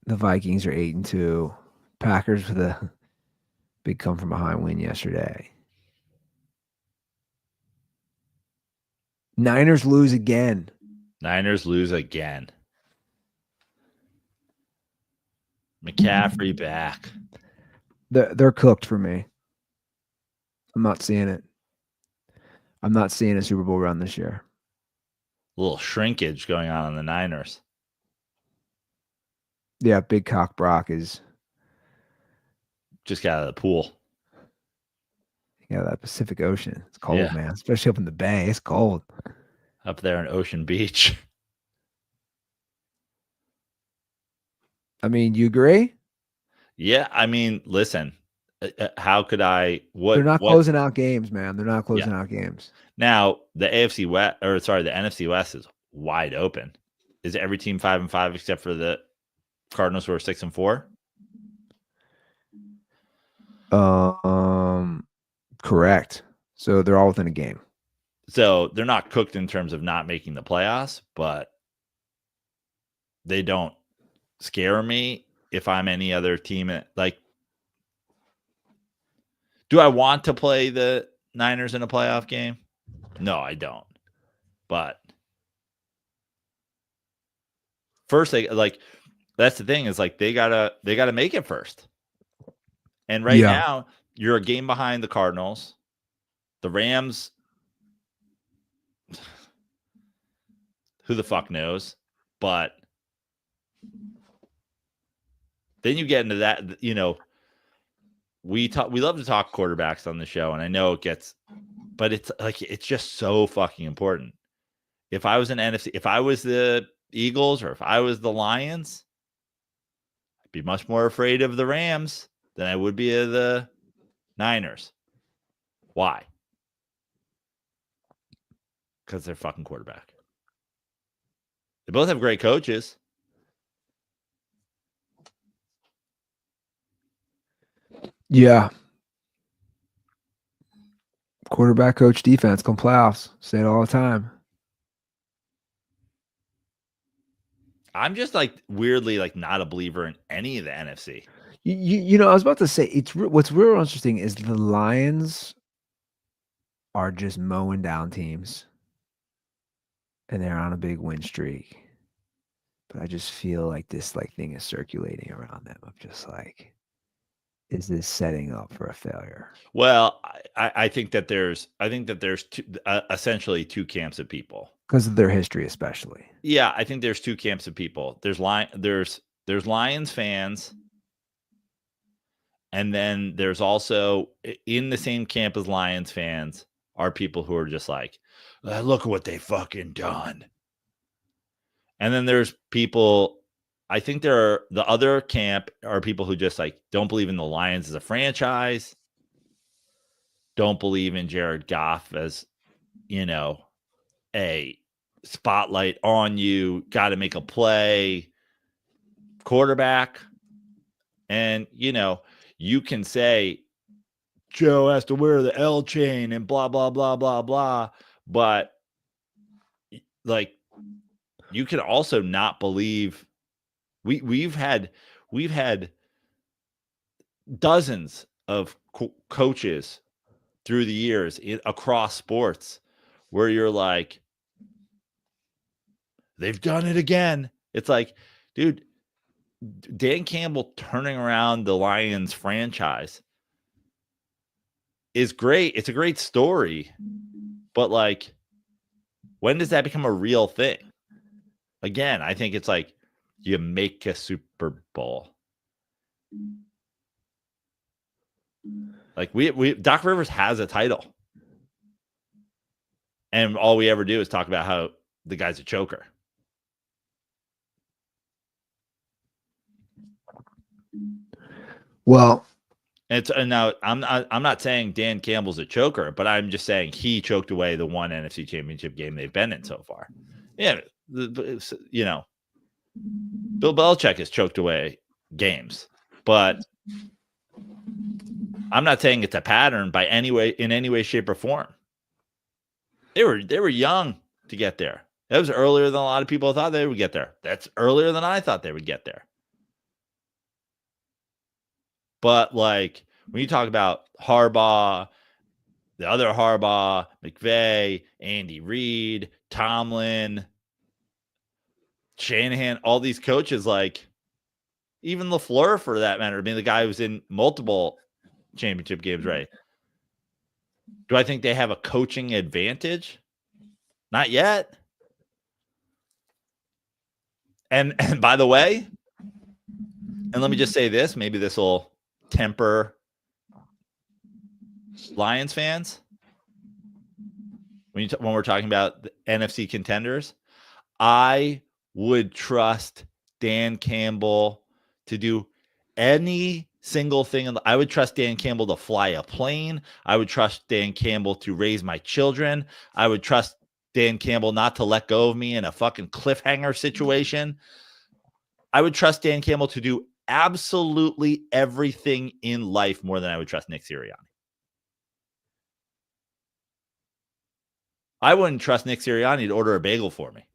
The Vikings are 8-2. Packers with a big come from behind win yesterday. Niners lose again. McCaffrey back. They're cooked for me. I'm not seeing it. I'm not seeing a Super Bowl run this year. A little shrinkage going on in the Niners. Yeah, Big Cock Brock is just got out of the pool. That Pacific Ocean. It's cold, Yeah. man. Especially up in the Bay. It's cold. Up there in Ocean Beach. I mean, you agree? Yeah, I mean, listen, how could I? They're not closing out games, man. They're not closing out games. Now the AFC West, or sorry, the NFC West is wide open. Is every team 5-5 except for the Cardinals who are 6-4? Correct. So they're all within a game. So they're not cooked in terms of not making the playoffs, but they don't scare me if I'm any other team. Like, do I want to play the Niners in a playoff game? No, I don't. But first, that's the thing is like they gotta make it first. And right now, you're a game behind the Cardinals. The Rams, who the fuck knows? But then you get into that, we love to talk quarterbacks on the show, and I know it gets, but it's just so fucking important. If I was an NFC, if I was the Eagles or if I was the Lions, I'd be much more afraid of the Rams than I would be of the Niners. Why? Because they're fucking quarterback. They both have great coaches. Yeah. Quarterback, coach, defense, come playoffs. Say it all the time. I'm just weirdly not a believer in any of the NFC. I was about to say what's real interesting is the Lions are just mowing down teams, and they're on a big win streak. But I just feel like this thing is circulating around them of just is this setting up for a failure? Well, I think that there's essentially two camps of people because of their history, especially. Yeah, I think there's two camps of people. There's Lions fans, and then there's also in the same camp as Lions fans are people who are just like, look at what they fucking done. And then there's people. I think the other camp are people who just don't believe in the Lions as a franchise, don't believe in Jared Goff as, a spotlight on you, got to make a play quarterback. And, you can say Joe has to wear the L chain and blah, blah, blah, blah, blah. But you can also not believe. We've had dozens of coaches through the years across sports where you're like, they've done it again. It's like, dude, Dan Campbell turning around the Lions franchise is great. It's a great story. But when does that become a real thing? Again, I think it's you make a Super Bowl. Doc Rivers has a title. And all we ever do is talk about how the guy's a choker. Well, and now I'm not saying Dan Campbell's a choker, but I'm just saying he choked away the one NFC Championship game they've been in so far. Yeah, Bill Belichick has choked away games, but I'm not saying it's a pattern in any way, shape, or form. They were young to get there. That was earlier than a lot of people thought they would get there. That's earlier than I thought they would get there. But when you talk about Harbaugh, the other Harbaugh, McVay, Andy Reid, Tomlin, Shanahan, all these coaches, even LaFleur for that matter, being the guy who's in multiple championship games, right? Do I think they have a coaching advantage? Not yet. And by the way, and let me just say this, maybe this will temper Lions fans. When we're talking about the NFC contenders, I would trust Dan Campbell to do any single thing. I would trust Dan Campbell to fly a plane. I would trust Dan Campbell to raise my children. I would trust Dan Campbell not to let go of me in a fucking cliffhanger situation. I would trust Dan Campbell to do absolutely everything in life more than I would trust Nick Sirianni. I wouldn't trust Nick Sirianni to order a bagel for me.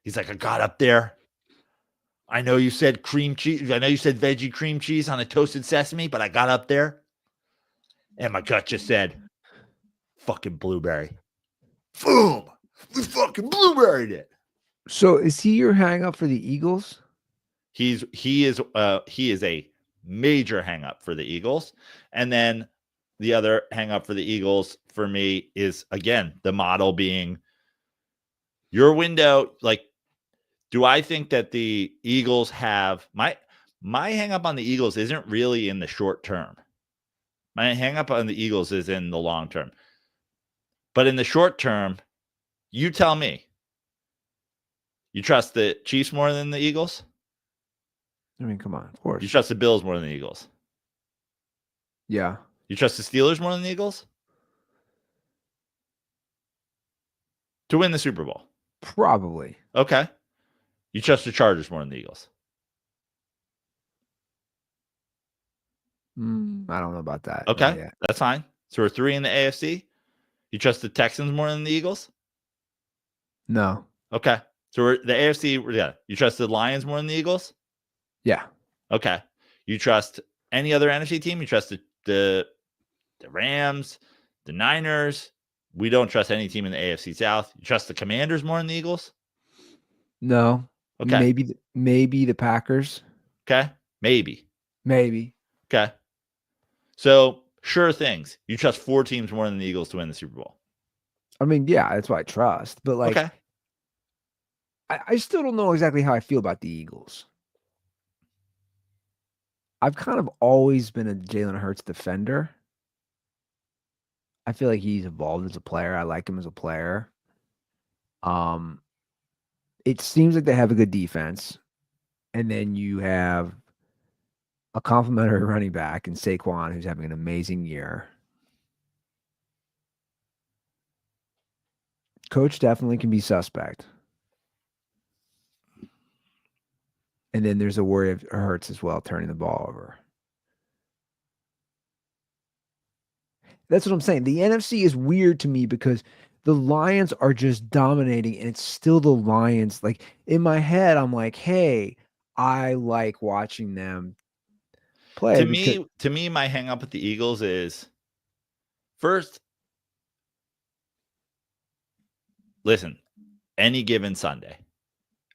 He's like, I got up there. I know you said cream cheese. I know you said veggie cream cheese on a toasted sesame, but I got up there and my gut just said, fucking blueberry. Boom. We fucking blueberried it. So is he your hang up for the Eagles? He is a major hang up for the Eagles. And then the other hang up for the Eagles for me is, again, the model being your window. Like, do I think that the Eagles have my hang up on the Eagles isn't really in the short term. My hang up on the Eagles is in the long term. But in the short term, you tell me. You trust the Chiefs more than the Eagles? I mean, come on, of course. You trust the Bills more than the Eagles? Yeah. You trust the Steelers more than the Eagles? To win the Super Bowl? Probably. Okay. You trust the Chargers more than the Eagles? I don't know about that. Okay. That's fine. So we're 3 in the AFC. You trust the Texans more than the Eagles? No. Okay. So we're the AFC. Yeah. You trust the Lions more than the Eagles? Yeah. Okay. You trust any other NFC team? You trust the Rams, the Niners? We don't trust any team in the AFC South. You trust the Commanders more than the Eagles? No. Okay. Maybe the Packers. Okay. Maybe. Okay. So sure things. You trust 4 teams more than the Eagles to win the Super Bowl. I mean, yeah, that's what I trust. But like, okay. I still don't know exactly how I feel about the Eagles. I've kind of always been a Jalen Hurts defender. I feel like he's evolved as a player. I like him as a player. It seems like they have a good defense. And then you have a complimentary running back in Saquon, who's having an amazing year. Coach definitely can be suspect. And then there's a worry of Hurts as well, turning the ball over. That's what I'm saying. The NFC is weird to me because the Lions are just dominating, and it's still the Lions. Like, in my head, I'm like, hey, I like watching them play. To me, my hang up with the Eagles is first, listen, any given Sunday,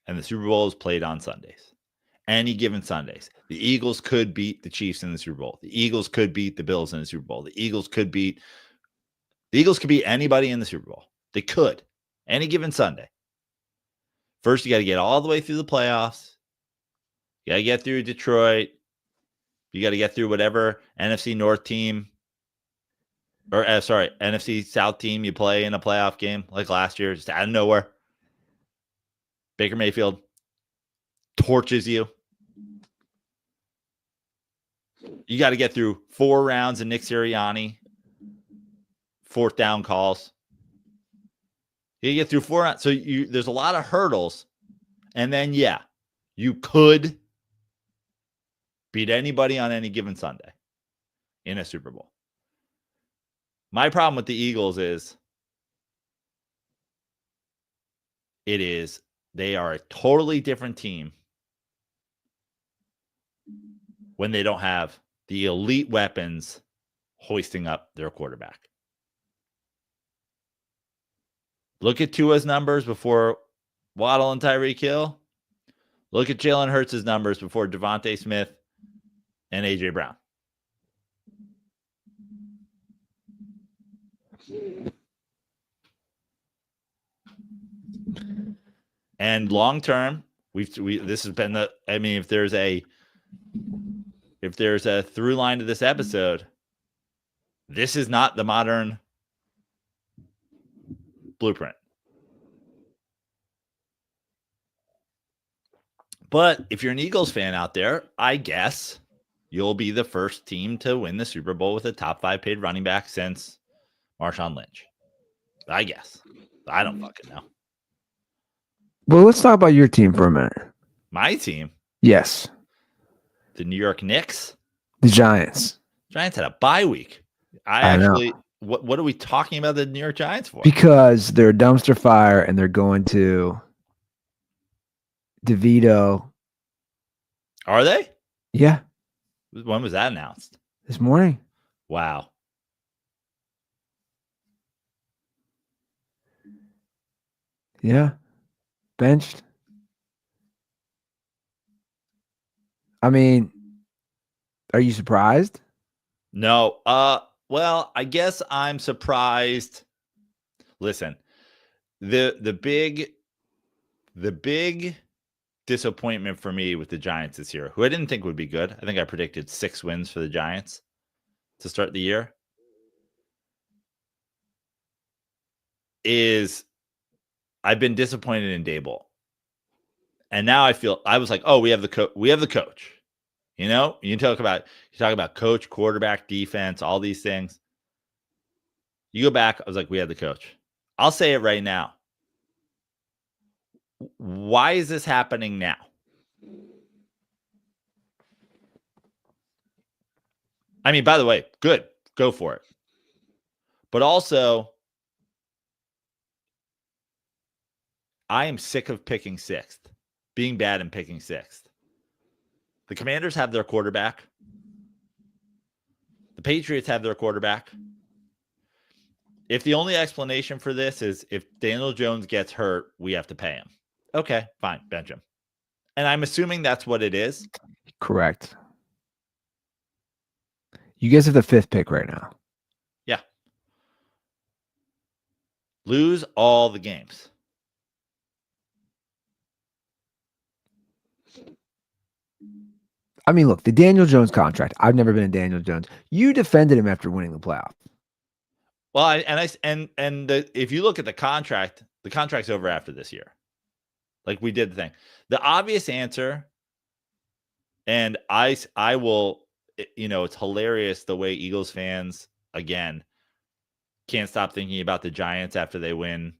and the Super Bowl is played on Sundays. Any given Sundays, the Eagles could beat the Chiefs in the Super Bowl. The Eagles could beat the Bills in the Super Bowl. The Eagles could beat anybody in the Super Bowl. They could. Any given Sunday. First, you got to get all the way through the playoffs. You got to get through Detroit. You got to get through whatever NFC North team or NFC South team you play in a playoff game like last year, just out of nowhere. Baker Mayfield torches you. You got to get through 4 rounds of Nick Sirianni, 4th down calls. You get through 4 rounds. So there's a lot of hurdles. And then, yeah, you could beat anybody on any given Sunday in a Super Bowl. My problem with the Eagles is they are a totally different team when they don't have the elite weapons hoisting up their quarterback. Look at Tua's numbers before Waddle and Tyreek Hill. Look at Jalen Hurts' numbers before Devontae Smith and A.J. Brown. And long term, this has been the. I mean, if there's a through line to this episode, this is not the modern blueprint. But if you're an Eagles fan out there, I guess you'll be the first team to win the Super Bowl with a top 5 paid running back since Marshawn Lynch. I guess. I don't fucking know. Well, let's talk about your team for a minute. My team? Yes. The New York Knicks? The Giants. Giants had a bye week. I actually know. What are we talking about the New York Giants for? Because they're a dumpster fire and they're going to DeVito. Are they? Yeah. When was that announced? This morning. Wow. Yeah. Benched. I mean, are you surprised? No. Well, I guess I'm surprised. Listen, the big disappointment for me with the Giants this year, who I didn't think would be good. I think I predicted 6 wins for the Giants to start the year, is I've been disappointed in Dable. And now I was like, oh, we have the coach. You know, you talk about coach, quarterback, defense, all these things. You go back, I was like, we have the coach. I'll say it right now. Why is this happening now? I mean, by the way, good. Go for it. But also, I am sick of picking 6th, being bad and picking 6th. The Commanders have their quarterback. The Patriots have their quarterback. If the only explanation for this is if Daniel Jones gets hurt, we have to pay him. Okay, fine, bench him. And I'm assuming that's what it is. Correct. You guys have the 5th pick right now. Yeah. Lose all the games. I mean, look, the Daniel Jones contract. I've never been a Daniel Jones. You defended him after winning the playoff. Well, if you look at the contract's over after this year. Like we did the thing. The obvious answer, and I will, it's hilarious the way Eagles fans, again, can't stop thinking about the Giants after they win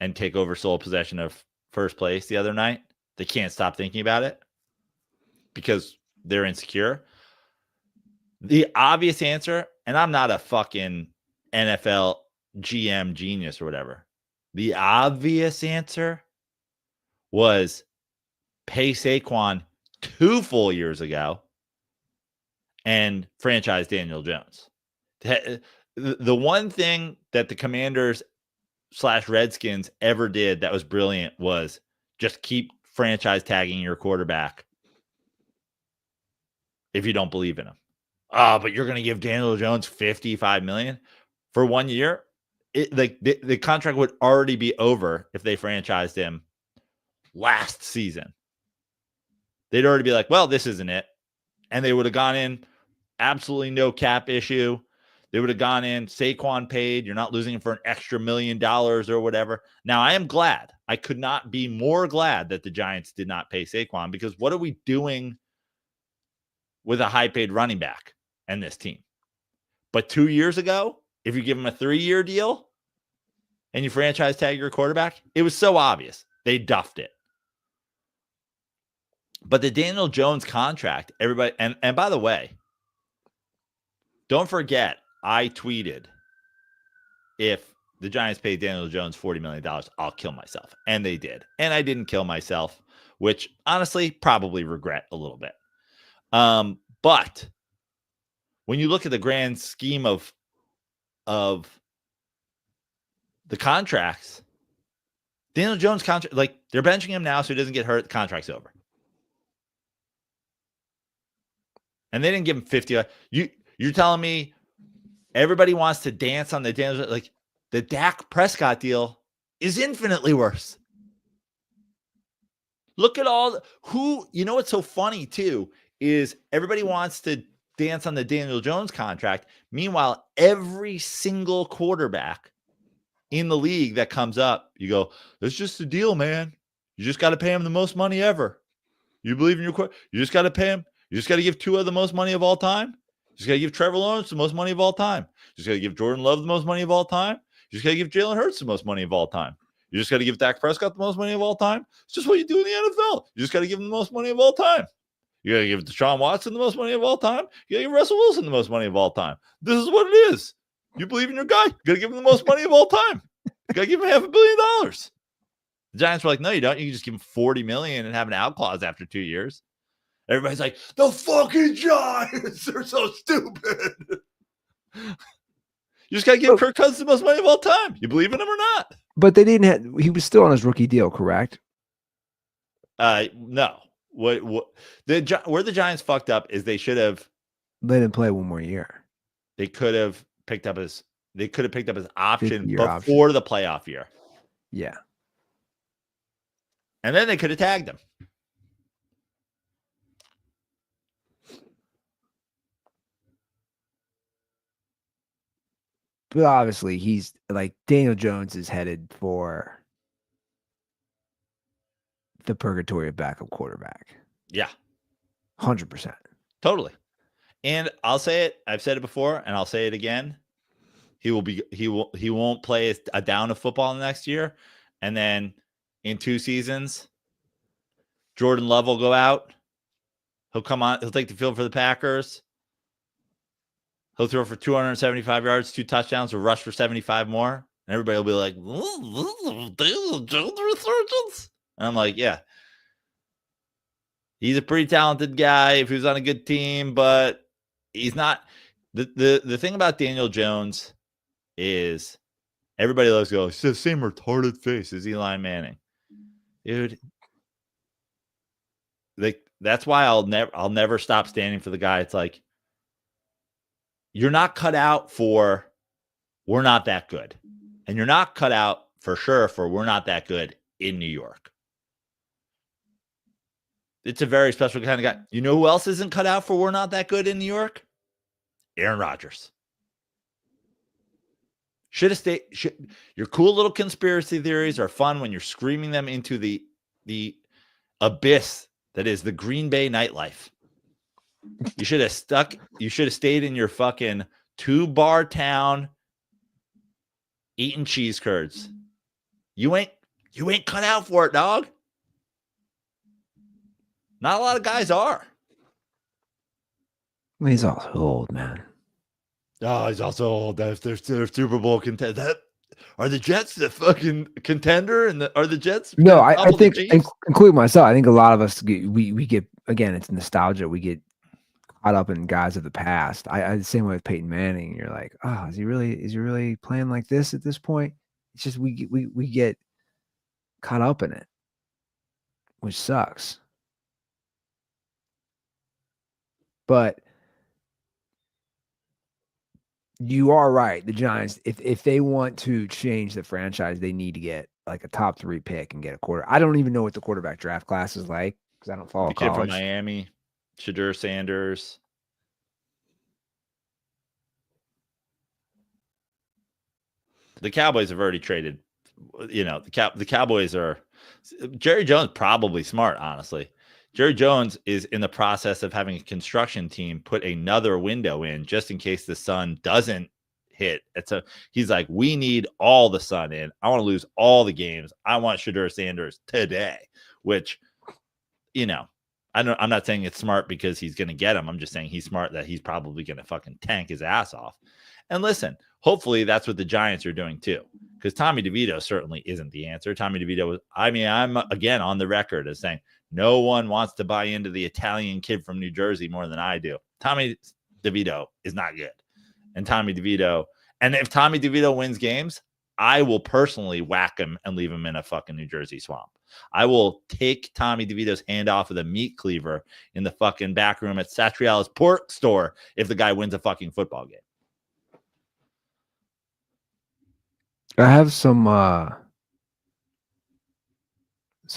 and take over sole possession of first place the other night. They can't stop thinking about it because they're insecure. The obvious answer, and I'm not a fucking NFL GM genius or whatever. The obvious answer was pay Saquon 2 full years ago and franchise Daniel Jones. The one thing that the Commanders / Redskins ever did that was brilliant was just keep franchise tagging your quarterback if you don't believe in him. Oh, but you're going to give Daniel Jones $55 million for 1 year? The contract would already be over if they franchised him last season. They'd already be like, well, this isn't it. And they would have gone in absolutely no cap issue. They would have gone in Saquon paid. You're not losing him for an extra $1 million or whatever. Now, I am glad. I could not be more glad that the Giants did not pay Saquon, because what are we doing with a high paid running back and this team? But 2 years ago, if you give him a 3-year deal and you franchise tag your quarterback, it was so obvious. They duffed it. But the Daniel Jones contract, everybody, and by the way, don't forget, I tweeted, if the Giants paid Daniel Jones $40 million, I'll kill myself. And they did. And I didn't kill myself, which honestly probably regret a little bit. But when you look at the grand scheme of the contracts, Daniel Jones contract, like they're benching him now so he doesn't get hurt. The contract's over. And they didn't give him 50. You're telling me everybody wants to dance on the dance. Like the Dak Prescott deal is infinitely worse. Look at what's so funny too is everybody wants to dance on the Daniel Jones contract. Meanwhile, every single quarterback in the league that comes up, you go, that's just the deal, man. You just got to pay him the most money ever. You believe in your quarterback. You just got to pay him. You just got to give Tua the most money of all time. You just got to give Trevor Lawrence the most money of all time. You just got to give Jordan Love the most money of all time. You just got to give Jalen Hurts the most money of all time. You just got to give Dak Prescott the most money of all time. It's just what you do in the NFL. You just got to give him the most money of all time. You got to give Deshaun Watson the most money of all time. You got to give Russell Wilson the most money of all time. This is what it is. You believe in your guy. You got to give him the most money of all time. You got to give him $500 million. The Giants were like, no, you don't. You can just give him $40 million and have an out clause after 2 years. Everybody's like, the fucking Giants are so stupid. You just got to give Kirk Cousins the most money of all time. You believe in him or not? But they didn't have. He was still on his rookie deal, correct? No. Where the Giants fucked up is they should have let him play one more year. They could have picked up his option before the playoff year. Yeah. And then they could have tagged him. But obviously, he's like Daniel Jones is headed for the purgatory of backup quarterback. Yeah. 100%. Totally. And I'll say it. I've said it before, and I'll say it again. He won't play a down of football next year. And then in 2 seasons, Jordan Love will go out. He'll come on. He'll take the field for the Packers. He'll throw for 275 yards, 2 touchdowns, or rush for 75 more. And everybody will be like, Daniel Jones resurgence. And I'm like, yeah. He's a pretty talented guy if he was on a good team, but he's not. The thing about Daniel Jones is everybody loves to go, he's the same retarded face as Eli Manning. Dude. That's why I'll never stop standing for the guy. It's like, you're not cut out for we're not that good. And you're not cut out for sure for we're not that good in New York. It's a very special kind of guy. You know who else isn't cut out for we're not that good in New York? Aaron Rodgers. Should have stayed. Your cool little conspiracy theories are fun when you're screaming them into the abyss that is the Green Bay nightlife. You should have stayed in your fucking 2-bar town eating cheese curds. You ain't cut out for it, dog. Not a lot of guys are. He's also old, man. Oh, he's also old. If they're Super Bowl contender, are the Jets the fucking contender? And are the Jets? No, I think, including myself, I think a lot of us we get, again, it's nostalgia. We get caught up in guys of the past. I the same way with Peyton Manning. You're like, oh, is he really playing like this at this point? It's just we get caught up in it, which sucks. But you are right. The Giants, if they want to change the franchise, they need to get like a top 3 pick and get a quarter. I don't even know what the quarterback draft class is like because I don't follow the kid college. From Miami, Shadur Sanders. The Cowboys have already traded. You know, the Cowboys are. Jerry Jones probably smart, honestly. Jerry Jones is in the process of having a construction team put another window in just in case the sun doesn't hit. He's like, we need all the sun in. I want to lose all the games. I want Shadur Sanders today, which, you know, I'm not saying it's smart because he's going to get him. I'm just saying he's smart that he's probably going to fucking tank his ass off. And listen, hopefully that's what the Giants are doing too, because Tommy DeVito certainly isn't the answer. Tommy DeVito I'm again on the record as saying, no one wants to buy into the Italian kid from New Jersey more than I do. Tommy DeVito is not good. And if Tommy DeVito wins games, I will personally whack him and leave him in a fucking New Jersey swamp. I will take Tommy DeVito's hand off of the meat cleaver in the fucking back room at Satriale's pork store if the guy wins a fucking football game. I have some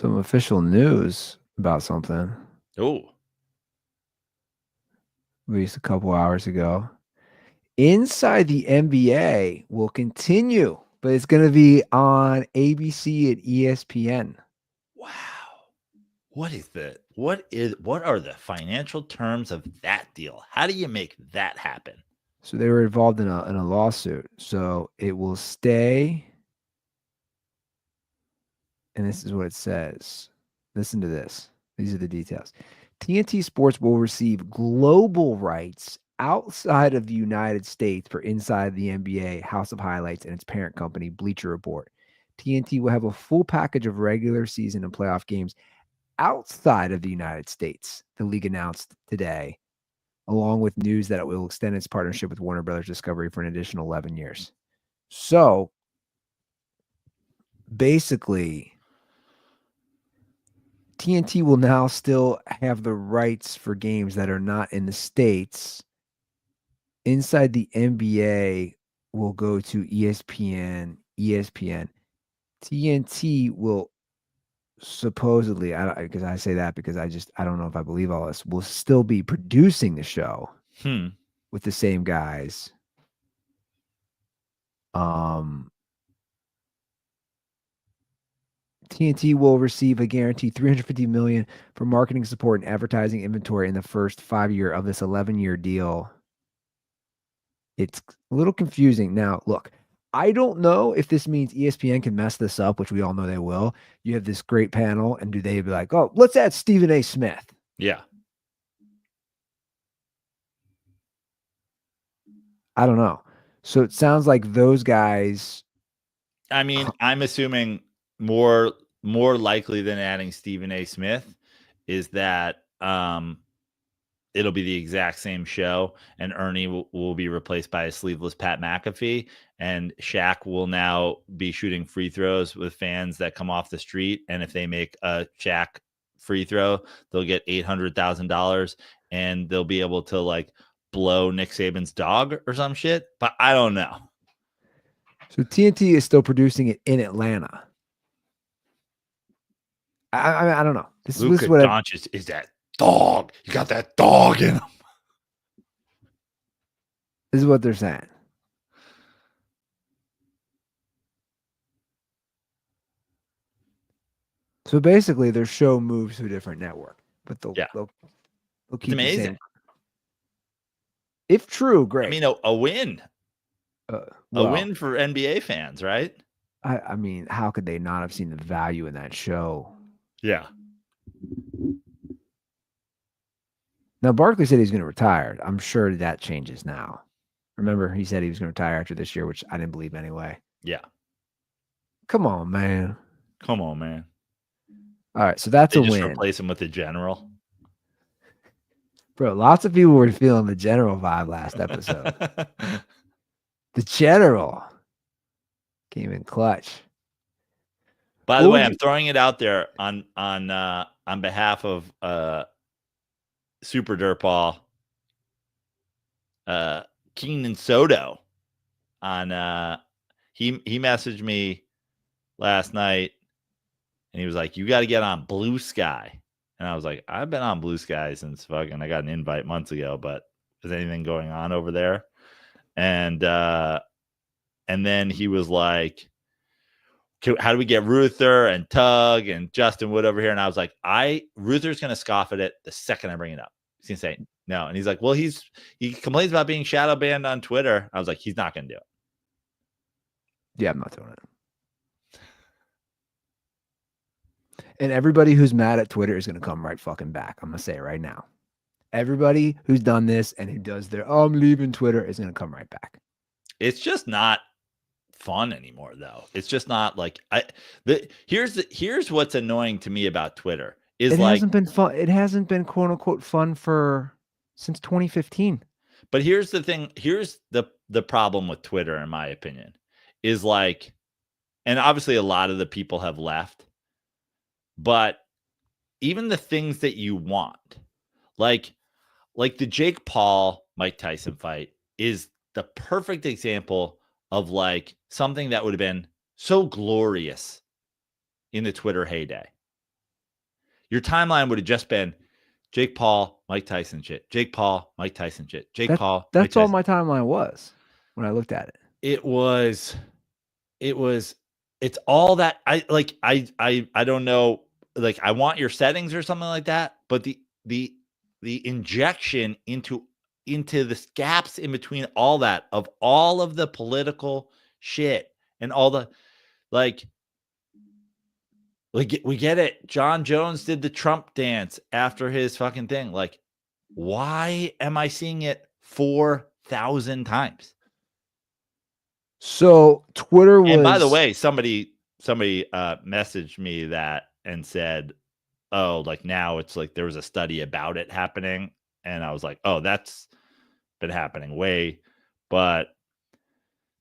official news about something Oh, released a couple hours ago. Inside the NBA will continue, but it's going to be on ABC and ESPN. wow. What are the financial terms of that deal? How do you make that happen? So they were involved in a lawsuit. So it will stay. And this is what it says. Listen to this. These are the details. TNT Sports will receive global rights outside of the United States for Inside the NBA, House of Highlights, and its parent company, Bleacher Report. TNT will have a full package of regular season and playoff games outside of the United States, the league announced today, along with news that it will extend its partnership with Warner Brothers Discovery for an additional 11 years. So basically, TNT will now still have the rights for games that are not in the States. Inside the NBA will go to ESPN. TNT will supposedly, because I say that because I don't know if I believe all this, will still be producing the show with the same guys. TNT will receive a guaranteed $350 million for marketing support and advertising inventory in the first 5 year of this 11-year deal. It's a little confusing. Now, look, I don't know if this means ESPN can mess this up, which we all know they will. You have this great panel, and do they be like, oh, let's add Stephen A. Smith? Yeah. I don't know. So it sounds like those guys. I mean, I'm assuming more likely than adding Stephen A. Smith is that it'll be the exact same show, and Ernie will be replaced by a sleeveless Pat McAfee, and Shaq will now be shooting free throws with fans that come off the street, and if they make a Shaq free throw, they'll get $800,000, and they'll be able to like blow Nick Saban's dog or some shit, but I don't know. So TNT is still producing it in Atlanta. I don't know. This Luka is what Doncic is that dog. You got that dog in him. This is what they're saying. So basically, their show moves to a different network, but they'll keep amazing. the same. If true, great. I mean, a win. A win for NBA fans, right? I mean, how could they not have seen the value in that show? Yeah. Now, Barkley said he's going to retire. I'm sure that changes now. Remember, he said he was going to retire after this year, which I didn't believe anyway. Yeah. Come on, man. Come on, man. All right, so that's they a just win. Replace him with the general. Bro, lots of people were feeling the general vibe last episode. The general came in clutch. By the way, I'm throwing it out there on behalf of Super Dirtball, Keenan Soto. On he messaged me last night, and he was like, "You got to get on Blue Sky." And I was like, "I've been on Blue Sky since fucking I got an invite months ago, but is anything going on over there?" And then he was like, how do we get Ruther and Tug and Justin Wood over here? And I was like, Ruther's going to scoff at it the second I bring it up. He's going to say no. And he's like, well, he complains about being shadow banned on Twitter. I was like, he's not going to do it. Yeah, I'm not doing it. And everybody who's mad at Twitter is going to come right fucking back. I'm going to say it right now. Everybody who's done this and who does their, I'm leaving Twitter is going to come right back. It's just not fun anymore, though. It's just not like here's what's annoying to me about Twitter is it hasn't been fun. It hasn't been quote unquote fun since 2015. But here's the thing. Here's the problem with Twitter, in my opinion, is like, and obviously a lot of the people have left, but even the things that you want, like the Jake Paul Mike Tyson fight, is the perfect example of like something that would have been so glorious in the Twitter heyday. Your timeline would have just been Jake Paul, Mike Tyson shit. Jake Paul, Mike Tyson shit. Jake Paul, Mike That's all Tyson. my timeline was when I looked at it. It's all that I don't know. Like I want your settings or something like that, but the injection into the gaps in between all that of all of the political shit and all the like we get it. John Jones did the Trump dance after his fucking thing. Like, why am I seeing it 4,000 times? So Twitter was. And by the way, somebody messaged me that and said, "Oh, like now it's like there was a study about it happening," and I was like, "Oh, that's been happening way," but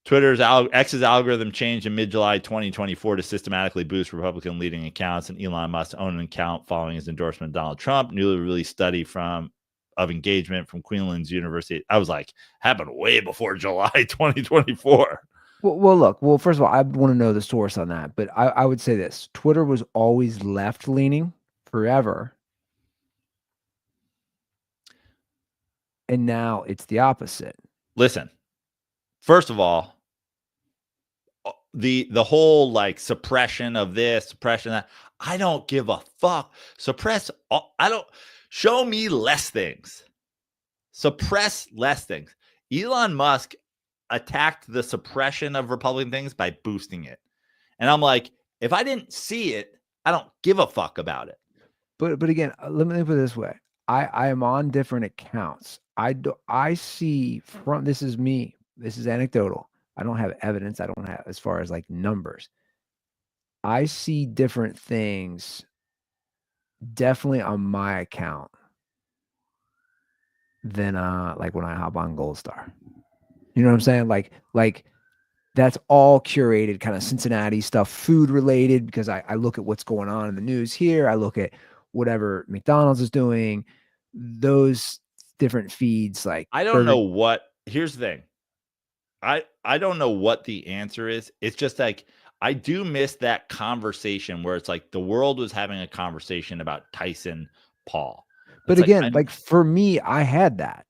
X's algorithm changed in mid-July 2024 to systematically boost Republican leading accounts, and Elon Musk's own account following his endorsement of Donald Trump. Newly released study of engagement from Queensland's University. I was like, happened way before July 2024. Well, look. Well, first of all, I want to know the source on that, but I would say this: Twitter was always left-leaning forever, and now it's the opposite. Listen, first of all, the whole like suppression of this, suppression of that, I don't give a fuck. I don't show me less things. Suppress less things. Elon Musk attacked the suppression of Republican things by boosting it. And I'm like, if I didn't see it, I don't give a fuck about it. But again, let me put it this way. I am on different accounts. I see from, this is me. This is anecdotal. I don't have evidence. I don't have as far as like numbers. I see different things definitely on my account than like when I hop on Gold Star. You know what I'm saying? Like that's all curated kind of Cincinnati stuff, food related, because I look at what's going on in the news here. I look at whatever McDonald's is doing, those different feeds. Like I don't know what, here's the thing. I don't know what the answer is. It's just like, I do miss that conversation where it's like the world was having a conversation about Tyson Paul. But again, like for me, I had that.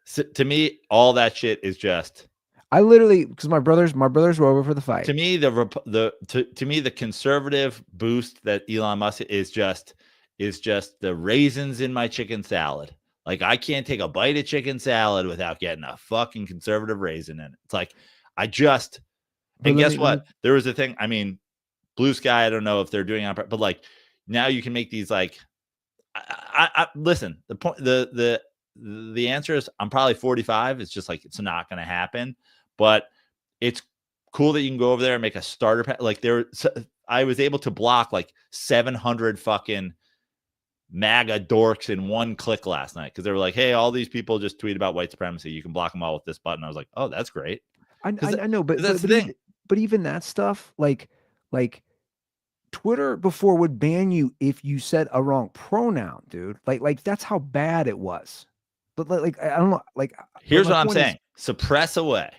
So to me, all that shit is just. I literally, because my brothers were over for the fight. To me, to me, the conservative boost that Elon Musk is just the raisins in my chicken salad. Like I can't take a bite of chicken salad without getting a fucking conservative raisin in it. It's like and guess what? There was a thing. I mean, Blue Sky. I don't know if they're doing it, but like now you can make these like. I listen. The point. The answer is I'm probably 45. It's just like it's not going to happen. But it's cool that you can go over there and make a starter pack. Like I was able to block like 700 fucking MAGA dorks in one click last night because they were like, "Hey, all these people just tweet about white supremacy. You can block them all with this button." I was like, "Oh, that's great." I know, but that's the thing. But even that stuff, like Twitter before would ban you if you said a wrong pronoun, dude. Like that's how bad it was. But like I don't know. Like here's what I'm saying: suppress away.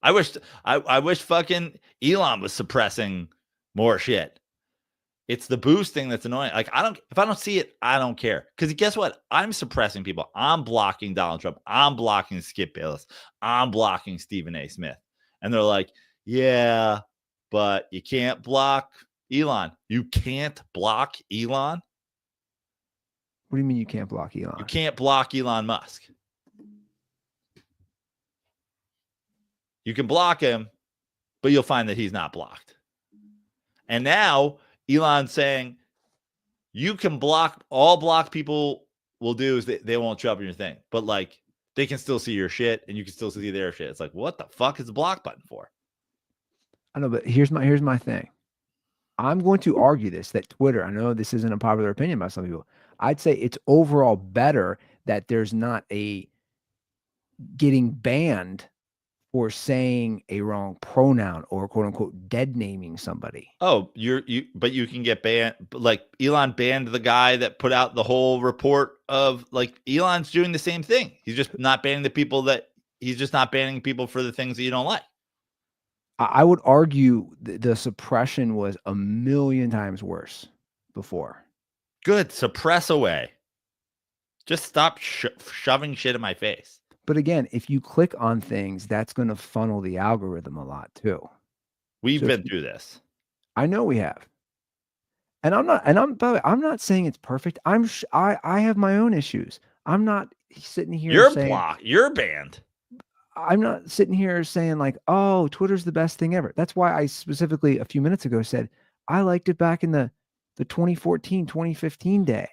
I wish fucking Elon was suppressing more shit. It's the boost thing that's annoying. Like if I don't see it, I don't care. Because guess what? I'm suppressing people. I'm blocking Donald Trump. I'm blocking Skip Bayless. I'm blocking Stephen A. Smith. And they're like, yeah, but you can't block Elon. You can't block Elon. What do you mean you can't block Elon? You can't block Elon Musk. You can block him, but you'll find that he's not blocked. And now Elon's saying you can block, all block people will do is they won't show up in your thing, but like they can still see your shit and you can still see their shit. It's like, what the fuck is the block button for? I know, but here's my thing. I'm going to argue this, that Twitter, I know this isn't a popular opinion by some people. I'd say it's overall better that there's not a getting banned for saying a wrong pronoun or quote unquote dead naming somebody. Oh, but you can get banned. Like Elon banned the guy that put out the whole report of like Elon's doing the same thing. He's just not banning the people that he's just not banning people for the things that you don't like. I would argue the suppression was a million times worse before. Good. Suppress away. Just stop shoving shit in my face. But again, if you click on things, that's going to funnel the algorithm a lot too. We've So been through this. I know we have. And I'm not saying it's perfect. I have my own issues. I'm not sitting here You're saying blocked. You're banned. I'm not sitting here saying like, oh, Twitter's the best thing ever. That's why I specifically a few minutes ago said I liked it back in the 2014, 2015 day.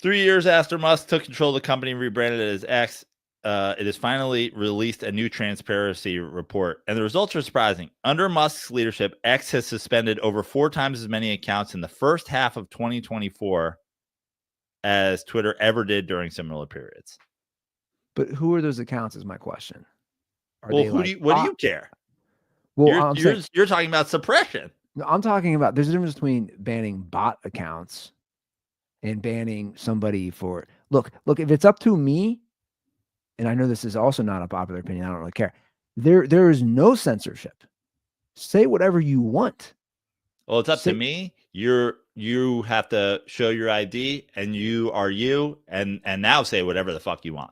3 years after Musk took control of the company and rebranded it as X, it has finally released a new transparency report, and the results are surprising. Under Musk's leadership, X has suspended over 4 times as many accounts in the first half of 2024 as Twitter ever did during similar periods. But who are those accounts is my question. Are Well, they what do you care? Well, you're talking about suppression. I'm talking about there's a difference between banning bot accounts and banning somebody for look, if it's up to me, and I know this is also not a popular opinion, I don't really care. There is no censorship. Say whatever you want. Well, it's up to me. You have to show your ID and you are you and now say whatever the fuck you want.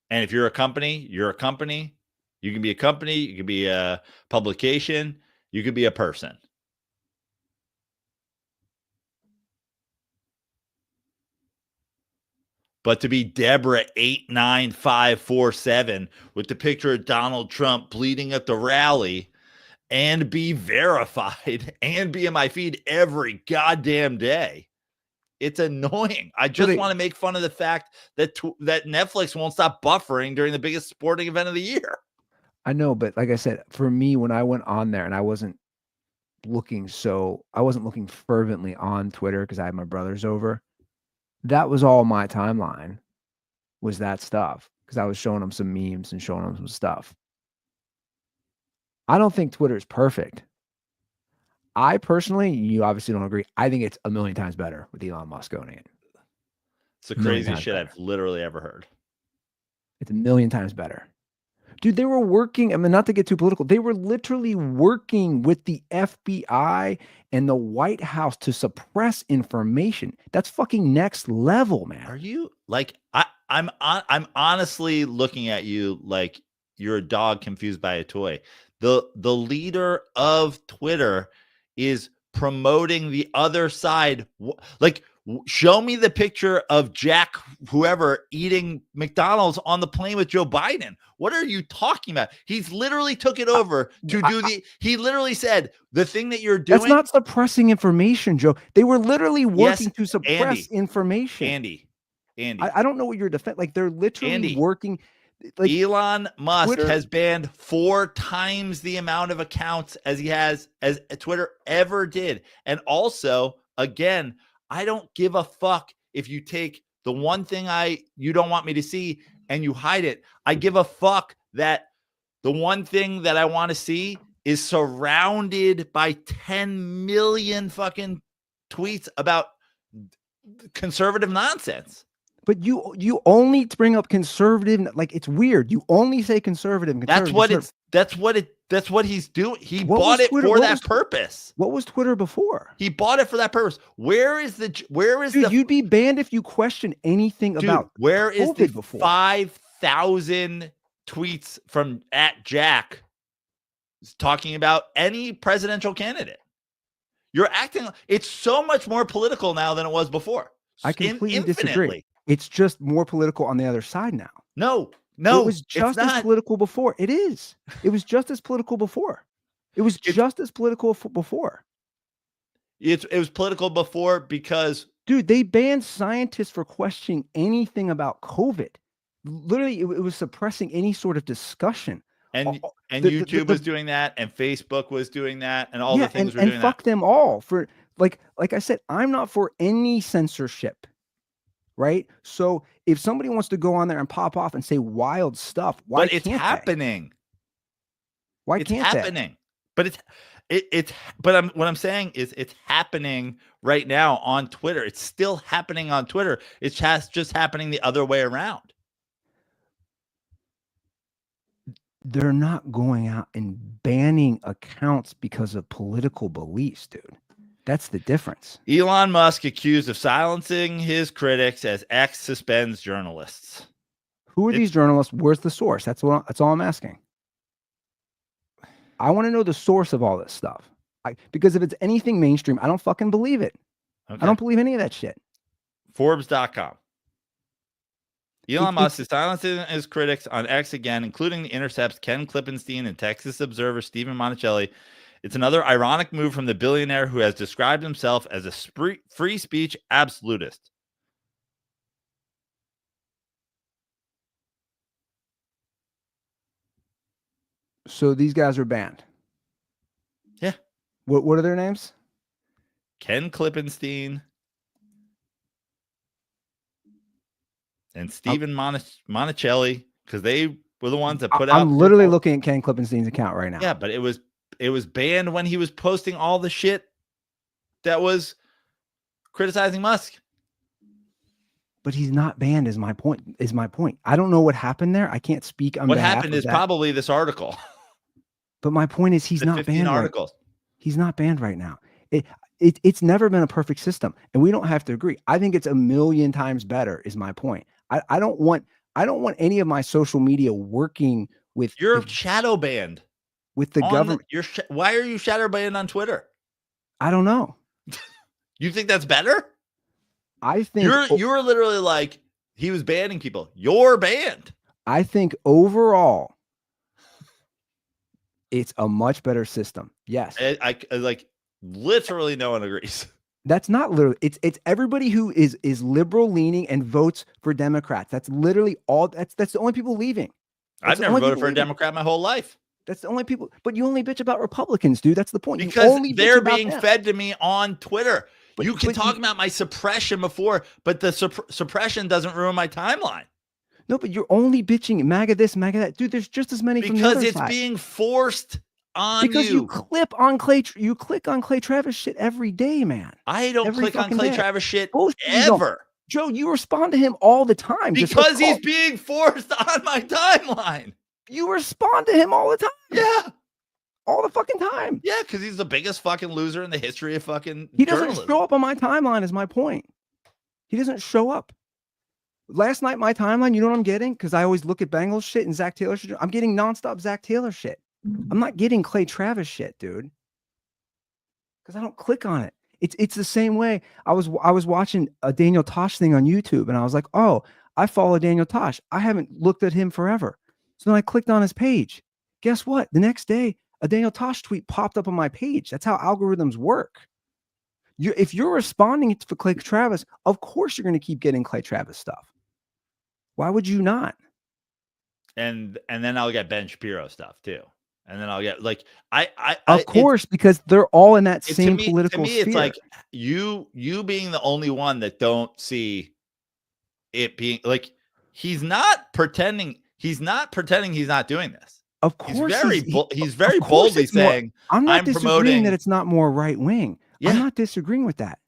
And if you're a company, you're a company. You can be a company, you can be a publication, you could be a person. But to be Deborah 89547 with the picture of Donald Trump bleeding at the rally and be verified and be in my feed every goddamn day. It's annoying. I just want to make fun of the fact that that Netflix won't stop buffering during the biggest sporting event of the year. I know, but like I said, for me, when I went on there and I wasn't looking fervently on Twitter because I had my brothers over, that was all my timeline was that stuff because I was showing them some memes and showing them some stuff. I don't think Twitter is perfect. I personally, you obviously don't agree. I think it's a million times better with Elon Musk owning it. It's the craziest shit I've literally ever heard. It's a million times better. Dude, they were working, I mean, not to get too political, they were literally working with the FBI and the White House to suppress information. That's fucking next level, man. Are you like I'm honestly looking at you like you're a dog confused by a toy. The leader of Twitter is promoting the other side. Like, show me the picture of Jack, whoever, eating McDonald's on the plane with Joe Biden. What are you talking about? He's literally took it over to do he literally said the thing that you're doing. That's not suppressing information, Joe. They were literally working to suppress information. Andy. I don't know what you're defending. Like, they're literally working. Like, Elon Musk has banned 4 times the amount of accounts as Twitter ever did. And also, again, I don't give a fuck if you take the one thing you don't want me to see and you hide it. I give a fuck that the one thing that I want to see is surrounded by 10 million fucking tweets about conservative nonsense. But you only bring up conservative, like, it's weird. You only say conservative. That's what he's doing. He bought it for that purpose. What was Twitter before? He bought it for that purpose. Dude, you'd be banned if you question anything about where is COVID the before. 5,000 tweets from @Jack talking about any presidential candidate? You're acting, it's so much more political now than it was before. I completely disagree. It's just more political on the other side now. No, it was just as political before. It is. It was just as political before. It was just as political before. It was political before because, dude, they banned scientists for questioning anything about COVID. Literally, it was suppressing any sort of discussion. And YouTube was doing that, and Facebook was doing that, and all the things were doing that. And fuck them all for like I said, I'm not for any censorship. Right. So if somebody wants to go on there and pop off and say wild stuff, why can't it's happening? Why can't it's happening? But what I'm saying is it's happening right now on Twitter. It's still happening on Twitter. It's just happening the other way around. They're not going out and banning accounts because of political beliefs, dude. That's the difference. Elon Musk accused of silencing his critics as X suspends journalists. Who are these journalists? Where's the source? That's all I'm asking. I want to know the source of all this stuff. Because if it's anything mainstream, I don't fucking believe it. Okay. I don't believe any of that shit. Forbes.com. Elon Musk is silencing his critics on X again, including The Intercept's Ken Klippenstein and Texas Observer Stephen Monticelli. It's another ironic move from the billionaire who has described himself as a free speech absolutist. So these guys are banned. Yeah. What are their names? Ken Klippenstein and Stephen Monticelli, because they were the ones that put out. I'm literally looking at Ken Klippenstein's account right now. Yeah, but it was banned when he was posting all the shit that was criticizing Musk. But he's not banned. Is my point. I don't know what happened there. I can't speak on. What happened is probably this article. But my point is, he's not banned. Articles. He's not banned right now. It's never been a perfect system, and we don't have to agree. I think it's a million times better. Is my point. I don't want any of my social media working with. You're shadow banned with the government. Why are you shadow banned on Twitter? I don't know. You think that's better? I think you're literally like, he was banning people. You're banned. I think overall, it's a much better system. Yes. I like literally no one agrees. That's not literally. It's everybody who is liberal leaning and votes for Democrats. That's literally all. That's the only people leaving. I've never voted for a Democrat my whole life. That's the only people. But you only bitch about Republicans, dude. That's the point. Because they're being fed to me on Twitter. You can talk about my suppression before, but the suppression doesn't ruin my timeline. No, but you're only bitching MAGA this, MAGA that. Dude, there's just as many from the other side. Because it's being forced on because you click on Clay Travis shit every day, man. I don't click on Clay Travis shit ever. Joe, you respond to him all the time. Because he's being forced on my timeline. You respond to him all the time. Yeah. All the fucking time. Yeah, because he's the biggest fucking loser in the history of fucking He doesn't show up on my timeline is my point. He doesn't show up. Last night, my timeline, you know what I'm getting? Because I always look at Bengals shit and Zach Taylor shit. I'm getting nonstop Zach Taylor shit. I'm not getting Clay Travis shit, dude. Because I don't click on it. It's the same way. I was watching a Daniel Tosh thing on YouTube, and I was like, oh, I follow Daniel Tosh. I haven't looked at him forever. So then I clicked on his page. Guess what? The next day, a Daniel Tosh tweet popped up on my page. That's how algorithms work. If you're responding to Clay Travis, of course you're going to keep getting Clay Travis stuff. Why would you not? And then I'll get Ben Shapiro stuff too. And then I'll get like of course, because they're all in that same political sphere. It's like you being the only one that don't see it being like he's not pretending he's not doing this. Of course, he's very boldly saying, I'm not disagreeing that it's not more right wing. Yeah. I'm not disagreeing with that.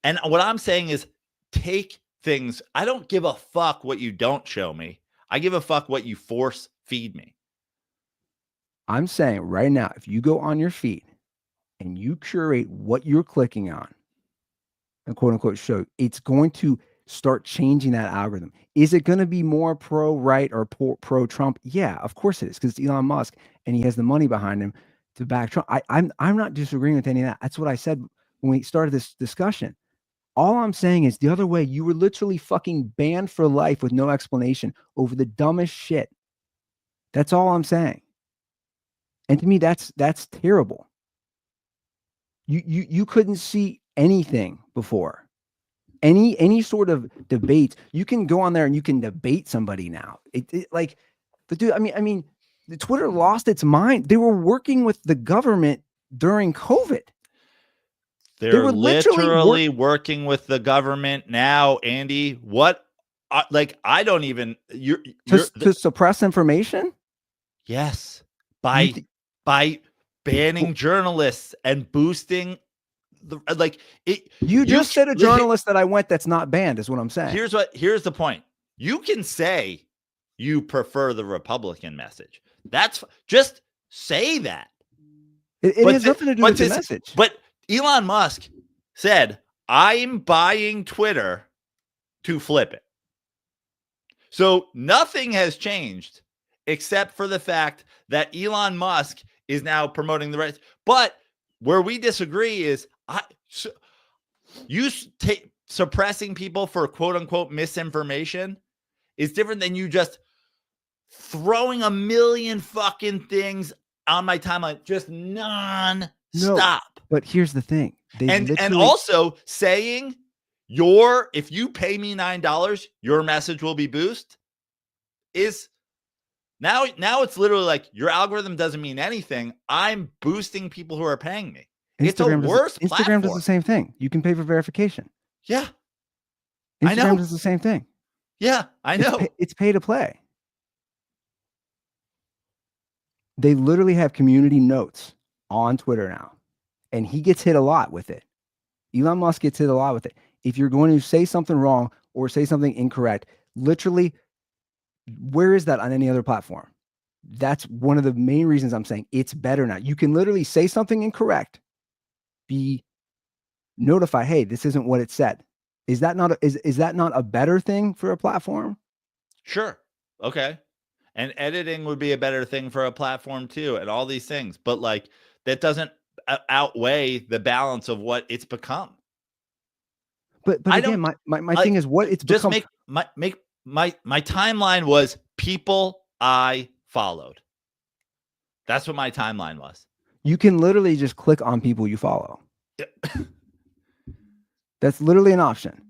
And what I'm saying is take things. I don't give a fuck what you don't show me. I give a fuck what you force feed me. I'm saying right now, if you go on your feed and you curate what you're clicking on and quote unquote show, it's going to start changing that algorithm. Is it going to be more pro-right or pro-Trump? Yeah, of course it is, because it's Elon Musk and he has the money behind him to back Trump. I'm not disagreeing with any of that. That's what I said when we started this discussion. All I'm saying is the other way, you were literally fucking banned for life with no explanation over the dumbest shit. That's all I'm saying. And to me, that's terrible. You couldn't see anything before. Any sort of debate, you can go on there and you can debate somebody now. Like the dude, I mean, the Twitter lost its mind. They were working with the government during COVID. They're literally working with the government now, Andy. What? I don't even. To suppress information? Yes, by banning journalists and boosting. You just said a journalist that I went that's not banned is what I'm saying. Here's the point. You can say you prefer the Republican message. That's just say that. It has nothing to do with the message. But Elon Musk said, I'm buying Twitter to flip it. So nothing has changed except for the fact that Elon Musk is now promoting the rights. But where we disagree is suppressing people for quote unquote misinformation is different than you just throwing a million fucking things on my timeline, just non-stop. No, but here's the thing. And also saying if you pay me $9, your message will be boosted is now it's literally like your algorithm doesn't mean anything. I'm boosting people who are paying me. It's a worse platform. Instagram does the same thing. You can pay for verification. Yeah. Instagram does the same thing. Yeah, I know. It's pay to play. They literally have community notes on Twitter now, and he gets hit a lot with it. Elon Musk gets hit a lot with it. If you're going to say something wrong or say something incorrect, literally, where is that on any other platform? That's one of the main reasons I'm saying it's better now. You can literally say something incorrect, be notified, hey, this isn't what it said. Is that not a better thing for a platform? Sure. Okay. And editing would be a better thing for a platform too, and all these things. But like that doesn't outweigh the balance of what it's become. But again, my thing is what it's just become. My timeline was people I followed. That's what my timeline was. You can literally just click on people you follow. That's literally an option.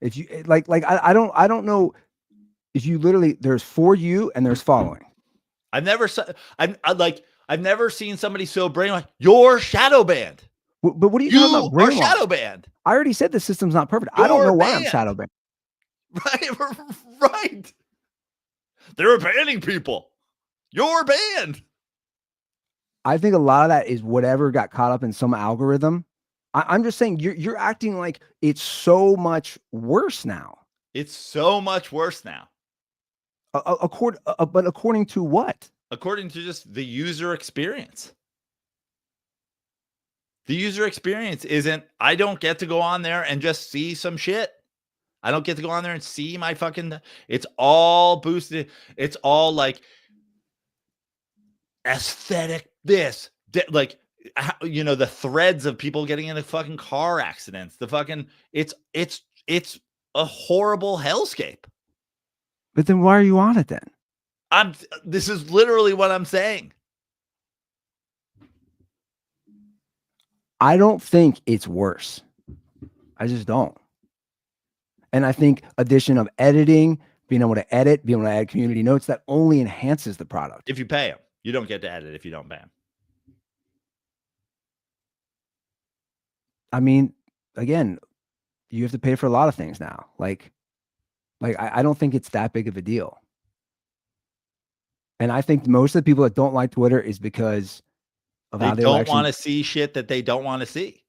If you I don't know if you literally there's for you and there's following. I've never seen somebody so brainwashed. You're shadow banned. But what are you talking about? You are shadow banned. I already said the system's not perfect. I don't know why I'm shadow banned. Right. They're banning people. You're banned. I think a lot of that is whatever got caught up in some algorithm. I'm just saying you're acting like it's so much worse now. It's so much worse now. But according to what? According to just the user experience. The user experience isn't, I don't get to go on there and just see some shit. I don't get to go on there and see my fucking, it's all boosted. It's all like aesthetic, the threads of people getting into fucking car accidents, it's a horrible hellscape. But then why are you on it then? This is literally what I'm saying. I don't think it's worse. I just don't. And I think addition of editing, being able to edit, being able to add community notes, that only enhances the product. If you pay them, you don't get to edit if you don't pay them. I mean, again, you have to pay for a lot of things now. I don't think it's that big of a deal. And I think most of the people that don't like Twitter is because of how they don't want to see shit that they don't want to see.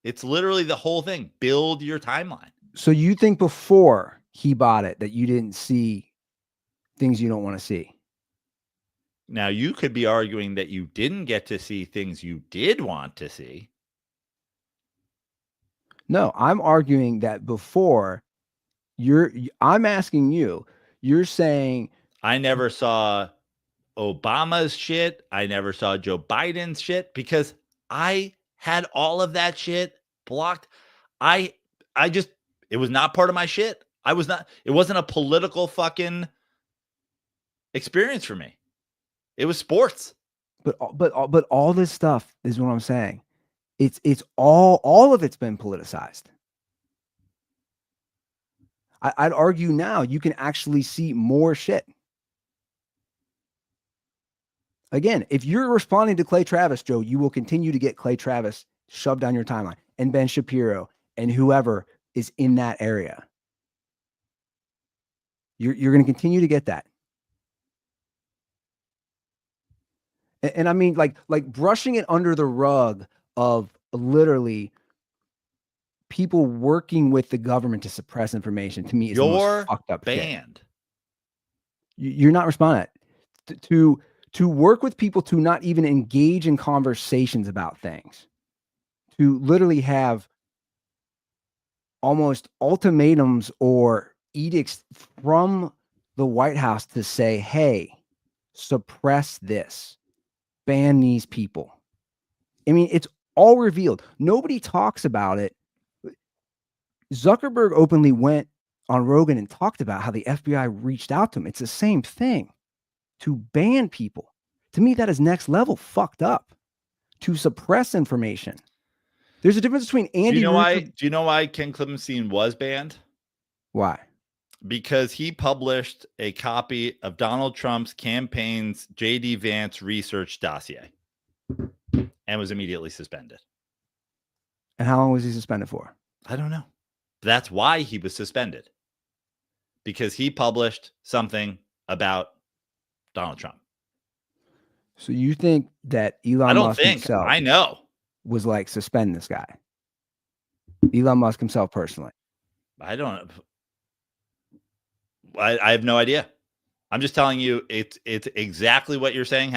It's literally the whole thing. Build your timeline. So you think before he bought it that you didn't see things you don't want to see? Now you could be arguing that you didn't get to see things you did want to see. No, I'm arguing that before I'm asking you, you're saying I never saw Obama's shit. I never saw Joe Biden's shit because I had all of that shit blocked. It was not part of my shit. It wasn't a political fucking experience for me. It was sports. But all this stuff is what I'm saying. It's all of it's been politicized. I'd argue now you can actually see more shit. Again, if you're responding to Clay Travis, Joe, you will continue to get Clay Travis shoved down your timeline and Ben Shapiro and whoever is in that area. You're going to continue to get that. And I mean, like brushing it under the rug of literally people working with the government to suppress information to me is the most fucked up banned. shit. You're not responding. To work with people to not even engage in conversations about things, to literally have almost ultimatums or edicts from the White House to say, hey, suppress this, ban these people. I mean, it's all revealed. Nobody talks about it. Zuckerberg openly went on Rogan and talked about how the FBI reached out to him. It's the same thing. To ban people. To me, that is next level fucked up. To suppress information. There's a difference between Andy. Do you know why Ken Klippenstein was banned? Why? Because he published a copy of Donald Trump's campaign's J.D. Vance research dossier and was immediately suspended. And how long was he suspended for? I don't know. That's why he was suspended. Because he published something about Donald Trump. So you think that Elon Musk himself I know. Was like, suspend this guy? Elon Musk himself personally? I don't know. I have no idea. I'm just telling you it's exactly what you're saying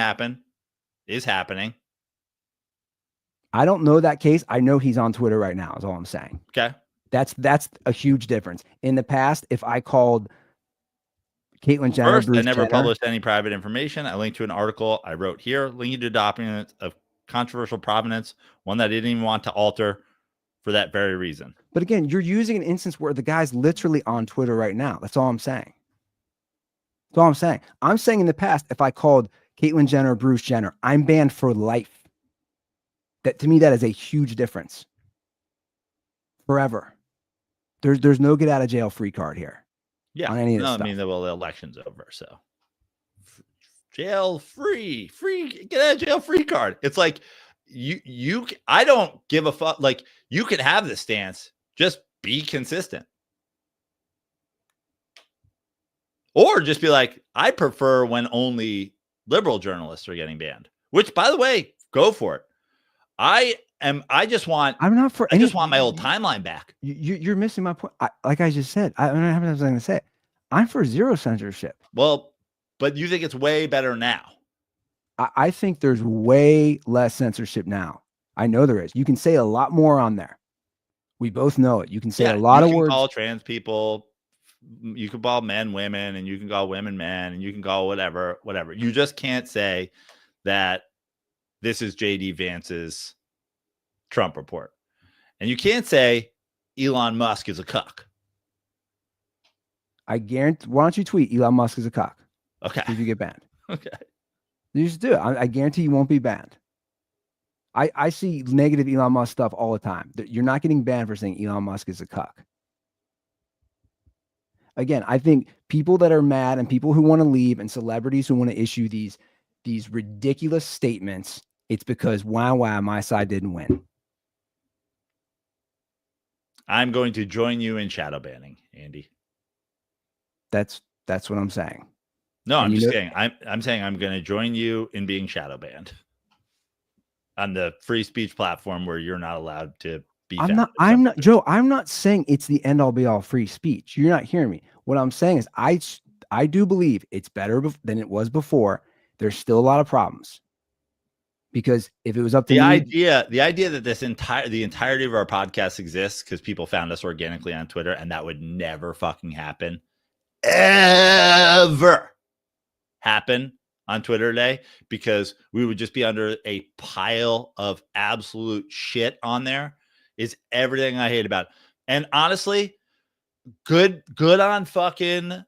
is happening. I don't know that case. I know he's on Twitter right now, is all I'm saying. Okay. That's a huge difference. In the past, if I called Caitlyn Jenner, First, I never published any private information. I linked to an article I wrote here, linking to documents of controversial provenance, one that I didn't even want to alter for that very reason. But again, you're using an instance where the guy's literally on Twitter right now. That's all I'm saying. That's all I'm saying. I'm saying in the past, if I called Caitlyn Jenner or Bruce Jenner, I'm banned for life. That, to me, that is a huge difference. Forever. There's no get out of jail free card here. Yeah. On any of this stuff. I mean, the election's over, so jail free, get out of jail free card. It's like I don't give a fuck. Like, you can have this stance, just be consistent. Or just be like, I prefer when only liberal journalists are getting banned, which, by the way, go for it. I just want my old timeline back. You're missing my point. Like I just said, I don't have anything to say. I'm for zero censorship. Well, but you think it's way better now? I think there's way less censorship now. I know there is. You can say a lot more on there. We both know it. You can say a lot of words. You can call trans people. You can call men women, and you can call women men, and you can call whatever. You just can't say that this is J.D. Vance's Trump report. And you can't say Elon Musk is a cuck. I guarantee. Why don't you tweet Elon Musk is a cuck? Okay. If you get banned. Okay. You just do it. I guarantee you won't be banned. I see negative Elon Musk stuff all the time. You're not getting banned for saying Elon Musk is a cuck. Again, I think people that are mad and people who want to leave and celebrities who want to issue these ridiculous statements, it's because wow, my side didn't win. I'm going to join you in shadow banning, Andy. That's what I'm saying. No, I'm just saying. I'm saying I'm going to join you in being shadow banned on the free speech platform where you're not allowed to be. I'm not, Joe. I'm not saying it's the end all be all free speech. You're not hearing me. What I'm saying is I do believe it's better than it was before. There's still a lot of problems. Because if it was up to the idea that the entirety of our podcast exists because people found us organically on Twitter, and that would never fucking happen, ever happen on Twitter today, because we would just be under a pile of absolute shit on there, is everything I hate about it. And honestly, good on Barstool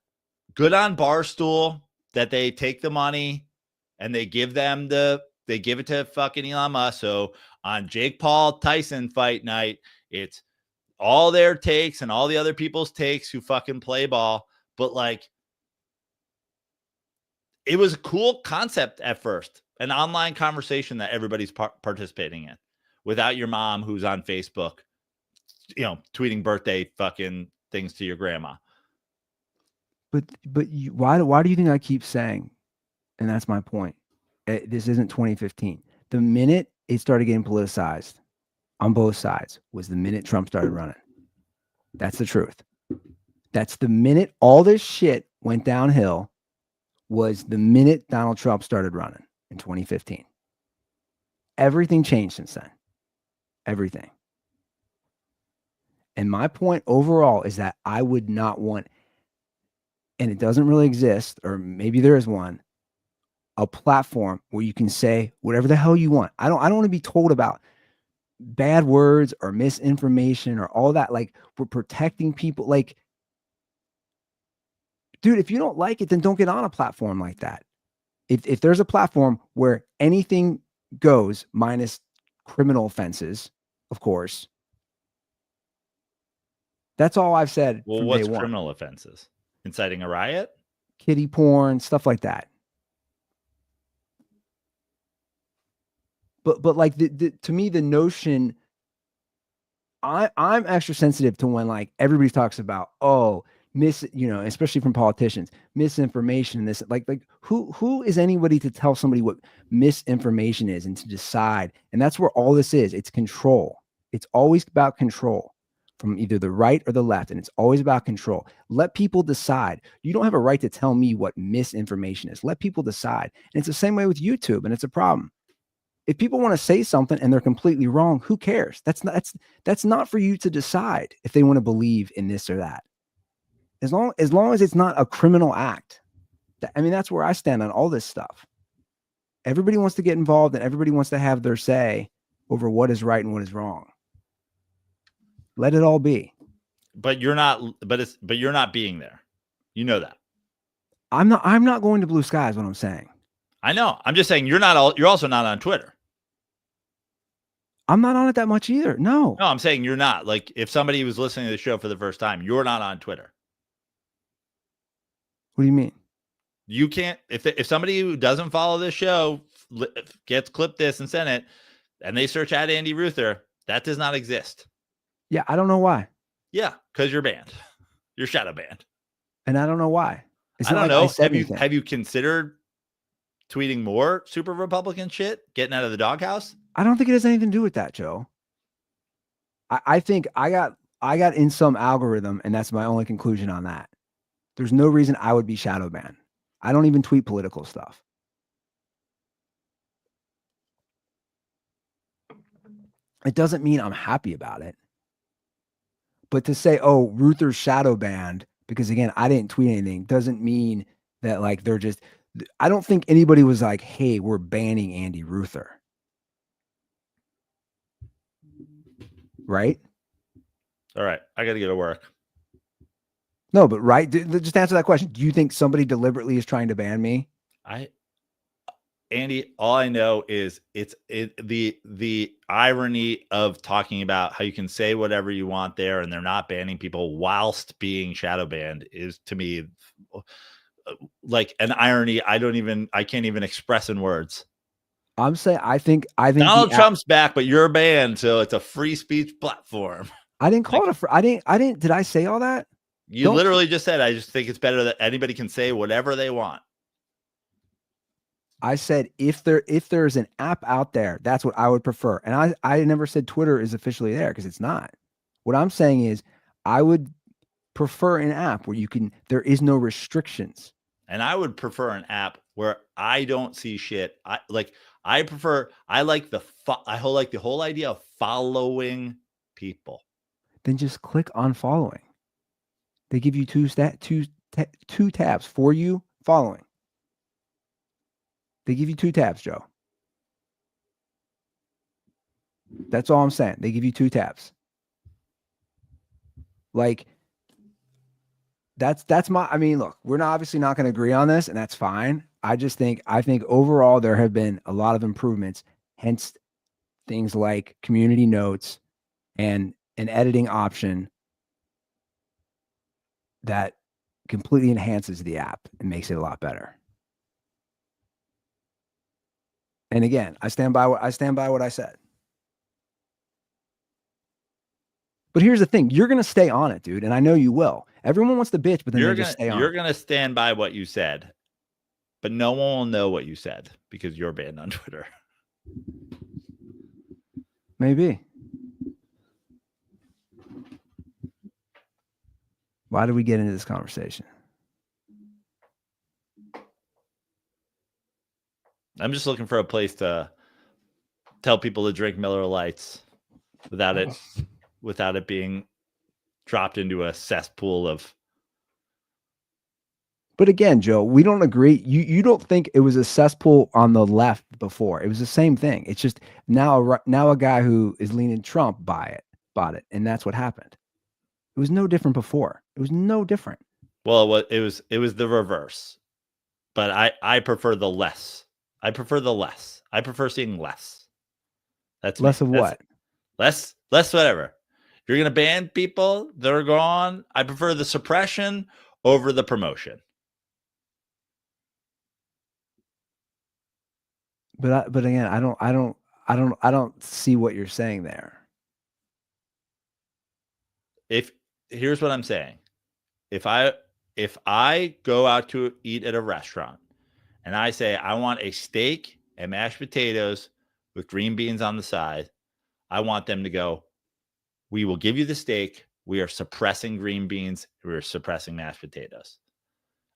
that they take the money and they give it to fucking Elon Musk. So on Jake Paul Tyson fight night, it's all their takes and all the other people's takes who fucking play ball. But like, it was a cool concept at first, an online conversation that everybody's participating in without your mom who's on Facebook, tweeting birthday fucking things to your grandma. But why do you think I keep saying, and that's my point, this isn't 2015. The minute it started getting politicized on both sides was the minute Trump started running. That's the truth. That's the minute all this shit went downhill was the minute Donald Trump started running in 2015. Everything changed since then. Everything. And my point overall is that I would not want, and it doesn't really exist, or maybe there is one, a platform where you can say whatever the hell you want. I don't want to be told about bad words or misinformation or all that. Like, we're protecting people. Like, dude, if you don't like it, then don't get on a platform like that. If there's a platform where anything goes, minus criminal offenses, of course, that's all I've said. Well, from what's day one. criminal offenses? Inciting a riot? Kiddie porn, stuff like that. But like to me, the notion, I'm extra sensitive to when like everybody talks about, especially from politicians, misinformation. This like who is anybody to tell somebody what misinformation is and to decide? And that's where all this is. It's control. It's always about control from either the right or the left, and it's always about control. Let people decide. You don't have a right to tell me what misinformation is. Let people decide. And it's the same way with YouTube, and it's a problem. If people want to say something and they're completely wrong, who cares? That's not for you to decide if they want to believe in this or that. As long as it's not a criminal act. That's where I stand on all this stuff. Everybody wants to get involved and everybody wants to have their say over what is right and what is wrong. Let it all be. But you're not. But you're not being there. You know that. I'm not going to blue sky is what I'm saying. I know. I'm just saying you're not. You're also not on Twitter. I'm not on it that much either. No, I'm saying you're not. Like, if somebody was listening to the show for the first time, you're not on Twitter. What do you mean? You can't. If somebody who doesn't follow this show gets clipped this and sent it, and they search at Andy Ruther, that does not exist. Yeah, I don't know why. Yeah, because you're banned. You're shadow banned. And I don't know why. I don't know. Have you considered tweeting more super Republican shit, getting out of the doghouse? I don't think it has anything to do with that, Joe. I think I got in some algorithm, and that's my only conclusion on that. There's no reason I would be shadow banned. I don't even tweet political stuff. It doesn't mean I'm happy about it. But to say, oh, Ruther's shadow banned because, again, I didn't tweet anything, doesn't mean that like they're just, I don't think anybody was like, hey, we're banning Andy Ruther. Right? All right. I got to go to work. No, but right. Just answer that question. Do you think somebody deliberately is trying to ban me? Andy, all I know is the irony of talking about how you can say whatever you want there and they're not banning people whilst being shadow banned is, to me, like an irony I can't even express in words. I'm saying I think Donald Trump's back, but you're banned, so it's a free speech platform. I didn't call it I didn't did I say all that? You literally just said, I just think it's better that anybody can say whatever they want. I said if there's an app out there, that's what I would prefer. And I never said Twitter is officially there, because it's not. What I'm saying is I would prefer an app where there is no restrictions. And I would prefer an app where I don't see shit. I like the whole idea of following people. Then just click on following. They give you two tabs for you following. They give you two tabs, Joe. That's all I'm saying. They give you two tabs. Like, that's my, look, we're obviously not going to agree on this, and that's fine. I think overall there have been a lot of improvements, hence things like community notes and an editing option that completely enhances the app and makes it a lot better. And again, I stand by what I said. But here's the thing. You're going to stay on it, dude. And I know you will. Everyone wants to bitch, but then they just stay on it. You're going to stand by what you said, but no one will know what you said because you're banned on Twitter. Maybe. Why did we get into this conversation? I'm just looking for a place to tell people to drink Miller Lights without it being dropped into a cesspool of. But again, Joe, we don't agree. You don't think it was a cesspool on the left before. It was the same thing. It's just now a guy who is leaning Trump bought it, and that's what happened. It was no different before. It was no different. Well, it was the reverse. But I prefer the less. I prefer the less. I prefer seeing less. That's less of what? Less whatever. You're going to ban people, they're gone. I prefer the suppression over the promotion. But again, I don't see what you're saying there. Here's what I'm saying. If I go out to eat at a restaurant and I say I want a steak and mashed potatoes with green beans on the side, I want them to go, we will give you the steak. We are suppressing green beans. We're suppressing mashed potatoes.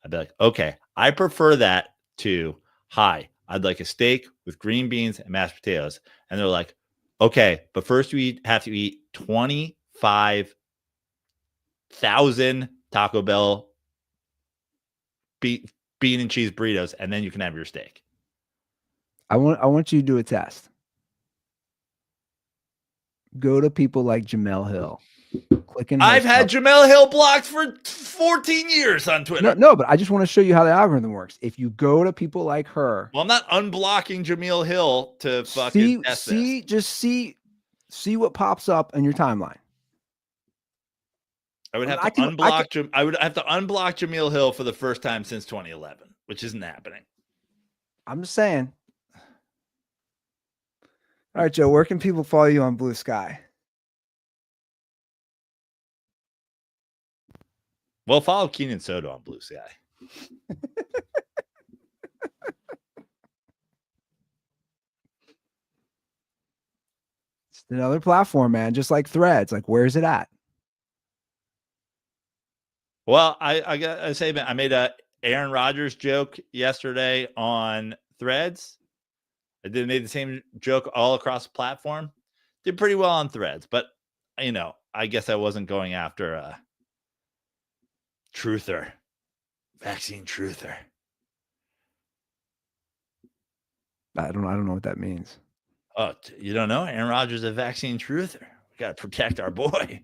I'd be like, okay, I prefer that to, hi, I'd like a steak with green beans and mashed potatoes. And they're like, okay, but first you have to eat 25,000 Taco Bell bean and cheese burritos, and then you can have your steak. I want you to do a test. Go to people like Jamel Hill. I've had Jamel Hill blocked for 14 years on Twitter. No, but I just want to show you how the algorithm works. If you go to people like her, well, I'm not unblocking Jamel Hill to fucking see what pops up in your timeline. I would have to unblock. I would have to unblock Jamel Hill for the first time since 2011, which isn't happening. I'm just saying. All right, Joe, where can people follow you on Blue Sky? Well, follow Keenan Soto on Blue Sky. It's another platform, man, just like Threads. Like, where's it at? Well, I gotta say, man, I made a Aaron Rodgers joke yesterday on Threads. I made the same joke all across the platform. Did pretty well on Threads, but I guess I wasn't going after a truther, vaccine truther. I don't know what that means. Oh, you don't know? Aaron Rodgers is a vaccine truther. We got to protect our boy.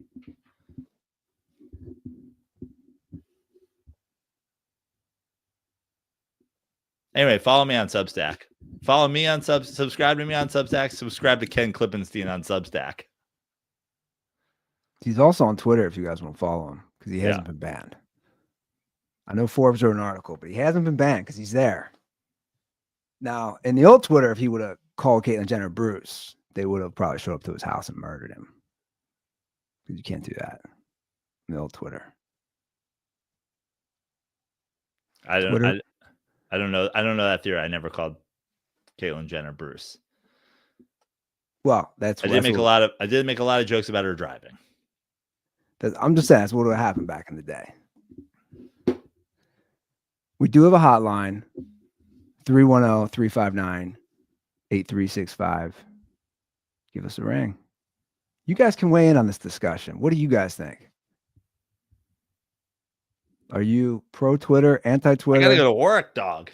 Anyway, follow me on Substack. Follow me on subscribe to me on Substack. Subscribe to Ken Klippenstein on Substack. He's also on Twitter if you guys want to follow him because he hasn't been banned. I know Forbes wrote an article, but he hasn't been banned because he's there. Now, in the old Twitter, if he would have called Caitlyn Jenner Bruce, they would have probably showed up to his house and murdered him. Because you can't do that in the old Twitter. I don't know. I don't know that theory. I never called Caitlyn Jenner Bruce. Well, I did make a lot of jokes about her driving. I'm just saying that's what would have happened back in the day. We do have a hotline, 310-359-8365. Give us a ring. You guys can weigh in on this discussion. What do you guys think? Are you pro Twitter, anti Twitter? I gotta go to work, dog.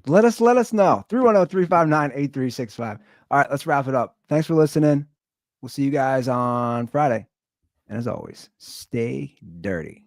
Let us know. 310-359-8365. All right, let's wrap it up. Thanks for listening. We'll see you guys on Friday. And as always, stay dirty.